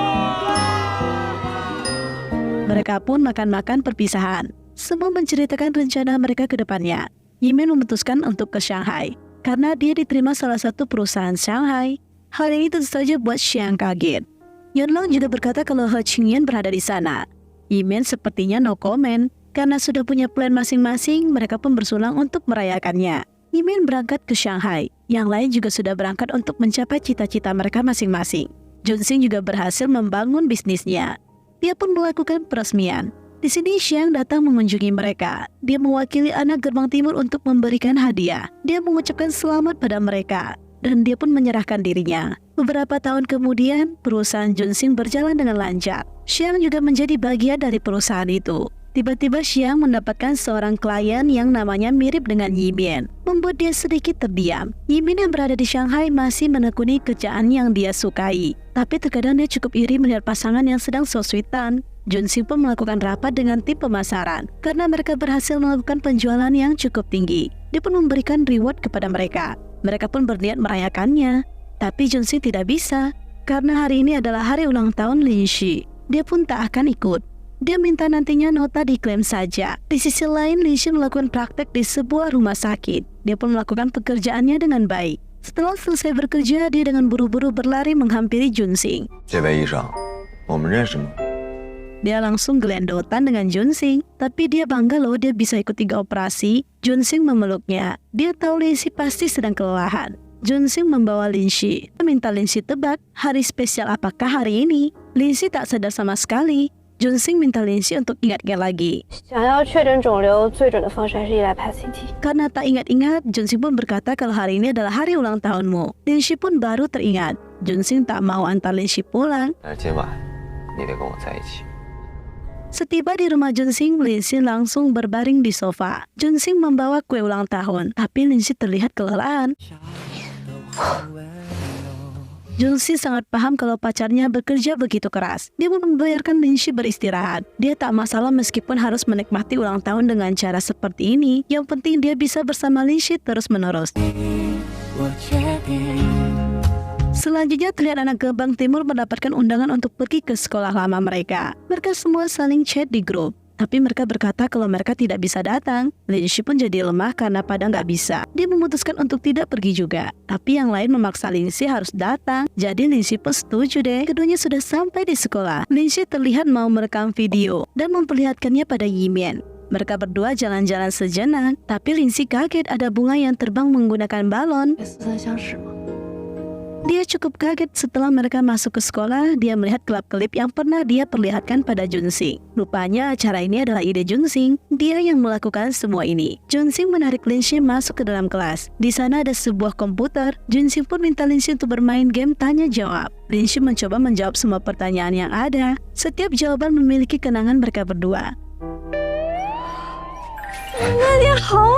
Speaker 1: Mereka pun makan-makan perpisahan. Semua menceritakan rencana mereka ke depannya. Yimin memutuskan untuk ke Shanghai karena dia diterima salah satu perusahaan Shanghai. Hal ini tentu saja buat Xiang kaget. Yonlong juga berkata kalau He Qingyan berada di sana. Yimin sepertinya no comment karena sudah punya plan masing-masing. Mereka pun bersulang untuk merayakannya. Yimin berangkat ke Shanghai. Yang lain juga sudah berangkat untuk mencapai cita-cita mereka masing-masing. Junxing juga berhasil membangun bisnisnya. Dia pun melakukan peresmian. Di sini Xiang datang mengunjungi mereka. Dia mewakili anak gerbang timur untuk memberikan hadiah. Dia mengucapkan selamat pada mereka. Dan dia pun menyerahkan dirinya. Beberapa tahun kemudian, perusahaan Junxing berjalan dengan lancar. Xiang juga menjadi bagian dari perusahaan itu. Tiba-tiba Xiang mendapatkan seorang klien yang namanya mirip dengan Yimin, membuat dia sedikit terdiam. Yimin yang berada di Shanghai masih menekuni kerjaan yang dia sukai. Tapi terkadang dia cukup iri melihat pasangan yang sedang so-sweetan. Junxing pun melakukan rapat dengan tim pemasaran karena mereka berhasil melakukan penjualan yang cukup tinggi. Dia pun memberikan reward kepada mereka. Mereka pun berniat merayakannya. Tapi Junxing tidak bisa karena hari ini adalah hari ulang tahun Lin-Si. Dia pun tak akan ikut. Dia minta nantinya nota diklaim saja. Di sisi lain, Lin-Si melakukan praktek di sebuah rumah sakit. Dia pun melakukan pekerjaannya dengan baik. Setelah selesai bekerja, dia dengan buru-buru berlari menghampiri Junxing.
Speaker 6: 这位医生，我们认识吗？
Speaker 1: Dia langsung gelendotan dengan Junxing. Tapi dia bangga loh dia bisa ikut 3 operasi. Junxing memeluknya. Dia tahu Lin-Si pasti sedang kelelahan. Junxing membawa Lin-Si. Dia minta Lin-Si tebak hari spesial apakah hari ini. Lin-Si tak sadar sama sekali. Junxing minta Lin-Si untuk ingat-ingat lagi.
Speaker 4: 想要确诊肿瘤最准的方式还是依赖 PET CT。
Speaker 1: Karena tak ingat-ingat, Junxing pun berkata kalau hari ini adalah hari ulang tahunmu. Lin-Si pun baru teringat. Junxing tak mau antar Linshi pulang.
Speaker 6: 但是今晚你得跟我在一起。
Speaker 1: Setiba di rumah Junxing, Linshi langsung berbaring di sofa. Junxing membawa kue ulang tahun, tapi Linshi terlihat kelelahan. Junxing sangat paham kalau pacarnya bekerja begitu keras. Dia pun membiarkan Linshi beristirahat. Dia tak masalah meskipun harus menikmati ulang tahun dengan cara seperti ini. Yang penting dia bisa bersama Linshi terus-menerus. Selanjutnya terlihat anak gerbang timur mendapatkan undangan untuk pergi ke sekolah lama mereka. Mereka semua saling chat di grup. Tapi mereka berkata kalau mereka tidak bisa datang. Linshi pun jadi lemah karena pada nggak bisa. Dia memutuskan untuk tidak pergi juga. Tapi yang lain memaksa Linshi harus datang. Jadi Linshi pun setuju deh. Keduanya sudah sampai di sekolah. Linshi terlihat mau merekam video dan memperlihatkannya pada Yimian. Mereka berdua jalan-jalan sejenak. Tapi Linshi kaget ada bunga yang terbang menggunakan balon.
Speaker 4: 似曾相识吗？
Speaker 1: Dia cukup kaget setelah mereka masuk ke sekolah. Dia melihat klip-klip yang pernah dia perlihatkan pada Junxing. Rupanya acara ini adalah ide Junxing. Dia yang melakukan semua ini. Junxing menarik Linshi masuk ke dalam kelas. Di sana ada sebuah komputer. Junxing pun minta Linshi untuk bermain game tanya jawab. Linshi mencoba menjawab semua pertanyaan yang ada. Setiap jawaban memiliki kenangan mereka berdua.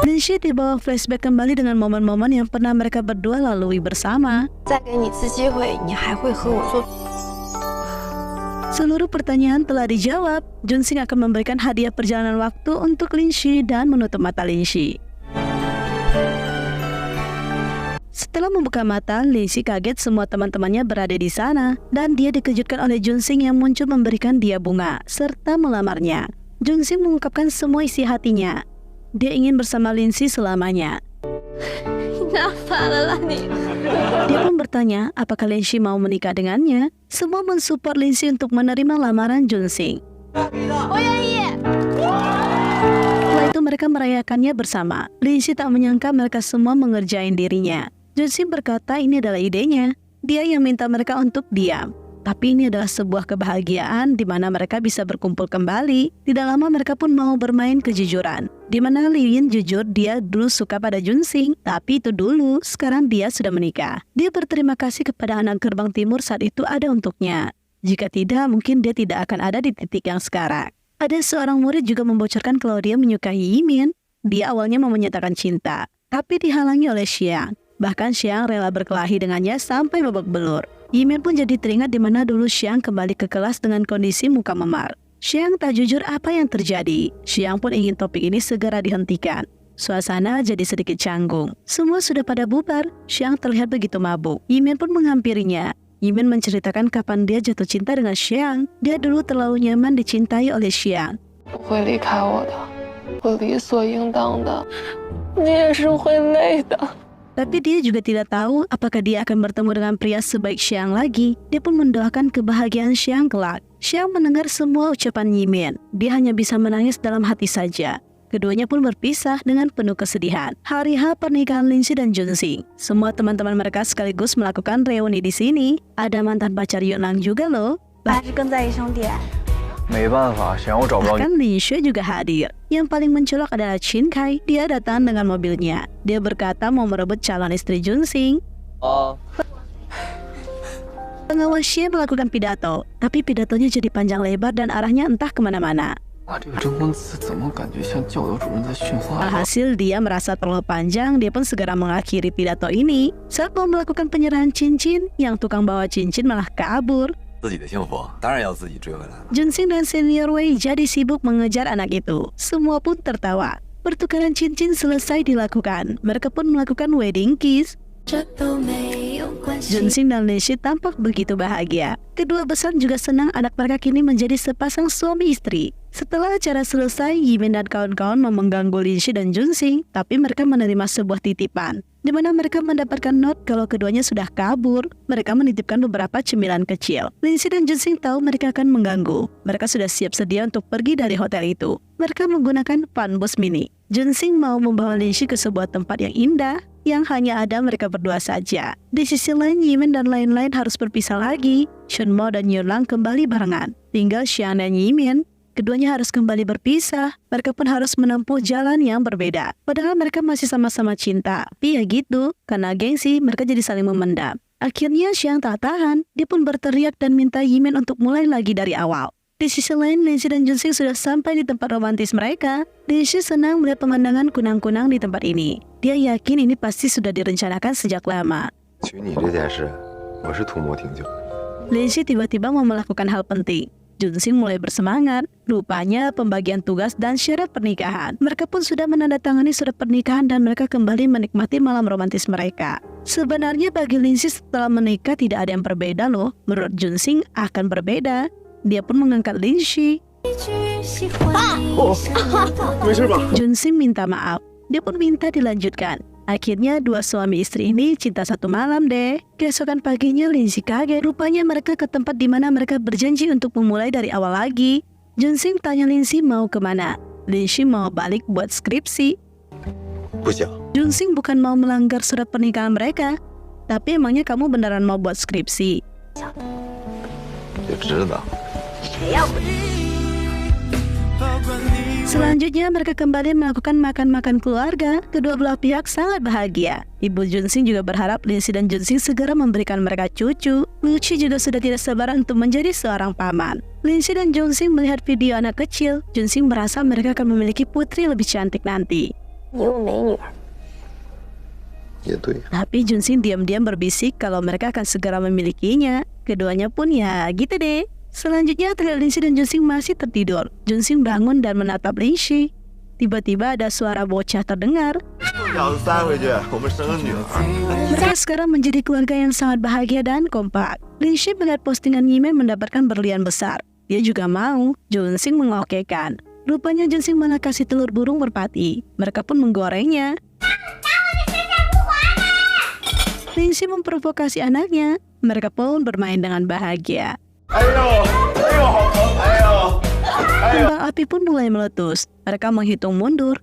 Speaker 1: Linshi dibawa flashback kembali dengan momen-momen yang pernah mereka berdua lalui bersama.
Speaker 4: 再给你一次机会，你还会和我做？
Speaker 1: Seluruh pertanyaan telah dijawab. Junxing akan memberikan hadiah perjalanan waktu untuk Linshi dan menutup mata Linshi. Setelah membuka mata, Linshi kaget semua teman-temannya berada di sana dan dia dikejutkan oleh Junxing yang muncul memberikan dia bunga serta melamarnya. Junxing mengungkapkan semua isi hatinya. Dia ingin bersama Linshi selamanya.
Speaker 4: 你哪烦了啦你？
Speaker 1: Dia pun bertanya apakah Linshi mau menikah dengannya. Semua mensupport Linshi untuk menerima lamaran Junxing. Setelah itu mereka merayakannya bersama. Linshi tak menyangka mereka semua mengerjain dirinya. Junxing berkata ini adalah idenya. Dia yang minta mereka untuk diam. Tapi ini adalah sebuah kebahagiaan di mana mereka bisa berkumpul kembali. Tidak lama mereka pun mau bermain kejujuran. Di mana Liu jujur dia dulu suka pada Junxing. Tapi itu dulu, sekarang dia sudah menikah. Dia berterima kasih kepada anak gerbang timur saat itu ada untuknya. Jika tidak, mungkin dia tidak akan ada di titik yang sekarang. Ada seorang murid juga membocorkan kalau dia menyukai Yimin. Dia awalnya mau menyatakan cinta, tapi dihalangi oleh Xiang. Bahkan Xiang rela berkelahi dengannya sampai babak belur. Yimin pun jadi teringat di mana dulu Xiang kembali ke kelas dengan kondisi muka memar. Xiang tak jujur apa yang terjadi. Xiang pun ingin topik ini segera dihentikan. Suasana jadi sedikit canggung. Semua sudah pada bubar. Xiang terlihat begitu mabuk. Yimin pun menghampirinya. Yimin menceritakan kapan dia jatuh cinta dengan Xiang. Dia dulu terlalu nyaman dicintai oleh Xiang.
Speaker 2: 不会离开我的，会理所应当的，你也是会累的。
Speaker 1: Tapi dia juga tidak tahu apakah dia akan bertemu dengan pria sebaik Xiang lagi. Dia pun mendoakan kebahagiaan Xiang kelak. Xiang mendengar semua ucapan Yimin. Dia hanya bisa menangis dalam hati saja. Keduanya pun berpisah dengan penuh kesedihan. Hari H pernikahan Linshi dan Junxing. Semua teman-teman mereka sekaligus melakukan reuni di sini. Ada mantan pacar Yunlang juga loh.
Speaker 4: 还是更在意兄弟。
Speaker 7: 没办法，想要找不到你。
Speaker 1: Bahkan Lin Xue juga hadir. Yang paling mencolok adalah Qin Kai. Dia datang dengan mobilnya. Dia berkata mau merebut calon istri Junxing. Pengawas Xie melakukan pidato, tapi pidatonya jadi panjang lebar dan arahnya entah kemana-mana.
Speaker 8: 哇，这个真光词怎么感觉像教导主任在训话？
Speaker 1: Alhasil dia merasa terlalu panjang, dia pun segera mengakhiri pidato ini. Saat mau melakukan penyerahan cincin, yang tukang bawa cincin malah kabur.
Speaker 5: 自己的幸福当然要自己追回来。
Speaker 1: Junxing dan senior Wei jadi sibuk mengejar anak itu. Semua pun tertawa. Pertukaran cincin selesai dilakukan. Mereka pun melakukan wedding kiss. Junxing dan Lin Xue tampak begitu bahagia. Kedua besan juga senang anak mereka kini menjadi sepasang suami istri. Setelah acara selesai, Yimin dan kawan-kawan mengganggu Lin Xue dan Junxing, tapi mereka menerima sebuah titipan, di mana mereka mendapatkan not kalau keduanya sudah kabur. Mereka menitipkan beberapa cemilan kecil. Lin Xue dan Junxing tahu mereka akan mengganggu. Mereka sudah siap sedia untuk pergi dari hotel itu. Mereka menggunakan van bus mini. Junxing mau membawa Lin Xue ke sebuah tempat yang indah, yang hanya ada mereka berdua saja. Di sisi lain, Yimin dan lain-lain harus berpisah lagi. Shunmo dan Yunlang kembali barengan. Tinggal Xiang dan Yimin. Keduanya harus kembali berpisah. Mereka pun harus menempuh jalan yang berbeda. Padahal mereka masih sama-sama cinta. Tapi ya gitu, karena gengsi mereka jadi saling memendam. Akhirnya Xiang tak tahan, dia pun berteriak dan minta Yimin untuk mulai lagi dari awal. Di sisi lain, Lindsay dan Junxing sudah sampai di tempat romantis mereka. Lindsay senang melihat pemandangan kunang-kunang di tempat ini. Dia yakin ini pasti sudah direncanakan sejak lama.
Speaker 5: 娶你这件事，我是图谋挺久。
Speaker 1: Lindsay tiba-tiba mau melakukan hal penting. Junxing mulai bersemangat. Rupanya pembagian tugas dan syarat pernikahan. Mereka pun sudah menandatangani surat pernikahan dan mereka kembali menikmati malam romantis mereka. Sebenarnya bagi Lindsay setelah menikah tidak ada yang berbeda loh. Menurut Junxing akan berbeda. Dia pun mengangkat Lindsay. Junxing minta maaf. Dia pun minta dilanjutkan. Akhirnya dua suami istri ini cinta satu malam deh. Keesokan paginya Lindsay kaget. Rupanya mereka ke tempat di mana mereka berjanji untuk memulai dari awal lagi. Junxing tanya Lindsay mau kemana. Lindsay mau balik buat skripsi.
Speaker 5: 不想，
Speaker 1: Junxing bukan mau melanggar surat pernikahan mereka. Tapi emangnya kamu beneran mau buat skripsi?
Speaker 5: 也知道。
Speaker 1: Selanjutnya mereka kembali melakukan makan-makan keluarga. Kedua belah pihak sangat bahagia. Ibu Junxing juga berharap Lindsay dan Junxing segera memberikan mereka cucu. Lucy juga sudah tidak sabar untuk menjadi seorang paman. Lindsay dan Junxing melihat video anak kecil. Junxing merasa mereka akan memiliki putri lebih cantik nanti.
Speaker 4: 你有美女儿，
Speaker 5: 也对，
Speaker 1: Tapi Junxing diam-diam berbisik kalau mereka akan segera memilikinya. Keduanya pun ya gitu deh. Selanjutnya terlihat Lindsay dan Junxing masih tertidur. Junxing bangun dan menatap Lindsay. Tiba-tiba ada suara bocah terdengar.
Speaker 5: 要是塞回去，我们生个女儿。
Speaker 1: Mereka sekarang menjadi keluarga yang sangat bahagia dan kompak. Lindsay melihat postingan Yimin mendapatkan berlian besar. Dia juga mau. Junxing mengokekan. Rupanya Junxing malah kasih telur burung merpati. Mereka pun menggorengnya. Lindsay memprovokasi anaknya. Mereka pun bermain dengan bahagia. Kembang api pun mulai meletus. Mereka menghitung mundur.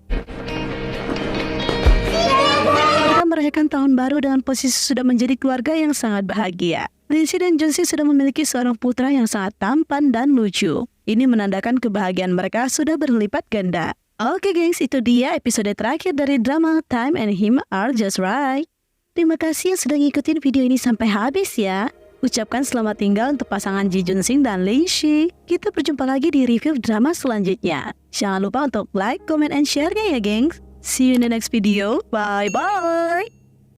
Speaker 1: Mereka merayakan tahun baru dengan posisi sudah menjadi keluarga yang sangat bahagia. Lindsay dan Junxing sudah memiliki seorang putra yang sangat tampan dan lucu. Ini menandakan kebahagiaan mereka sudah berlipat ganda. Oke gengs, itu dia episode terakhir dari drama Time and Him Are Just Right. Terima kasih yang sudah ngikutin video ini sampai habis ya. Ucapkan selamat tinggal untuk pasangan Ji Junxing dan Lindsay. Kita berjumpa lagi di review drama selanjutnya. Jangan lupa untuk like, comment, and share-nya ya gengs. See you in the next video. Bye-bye.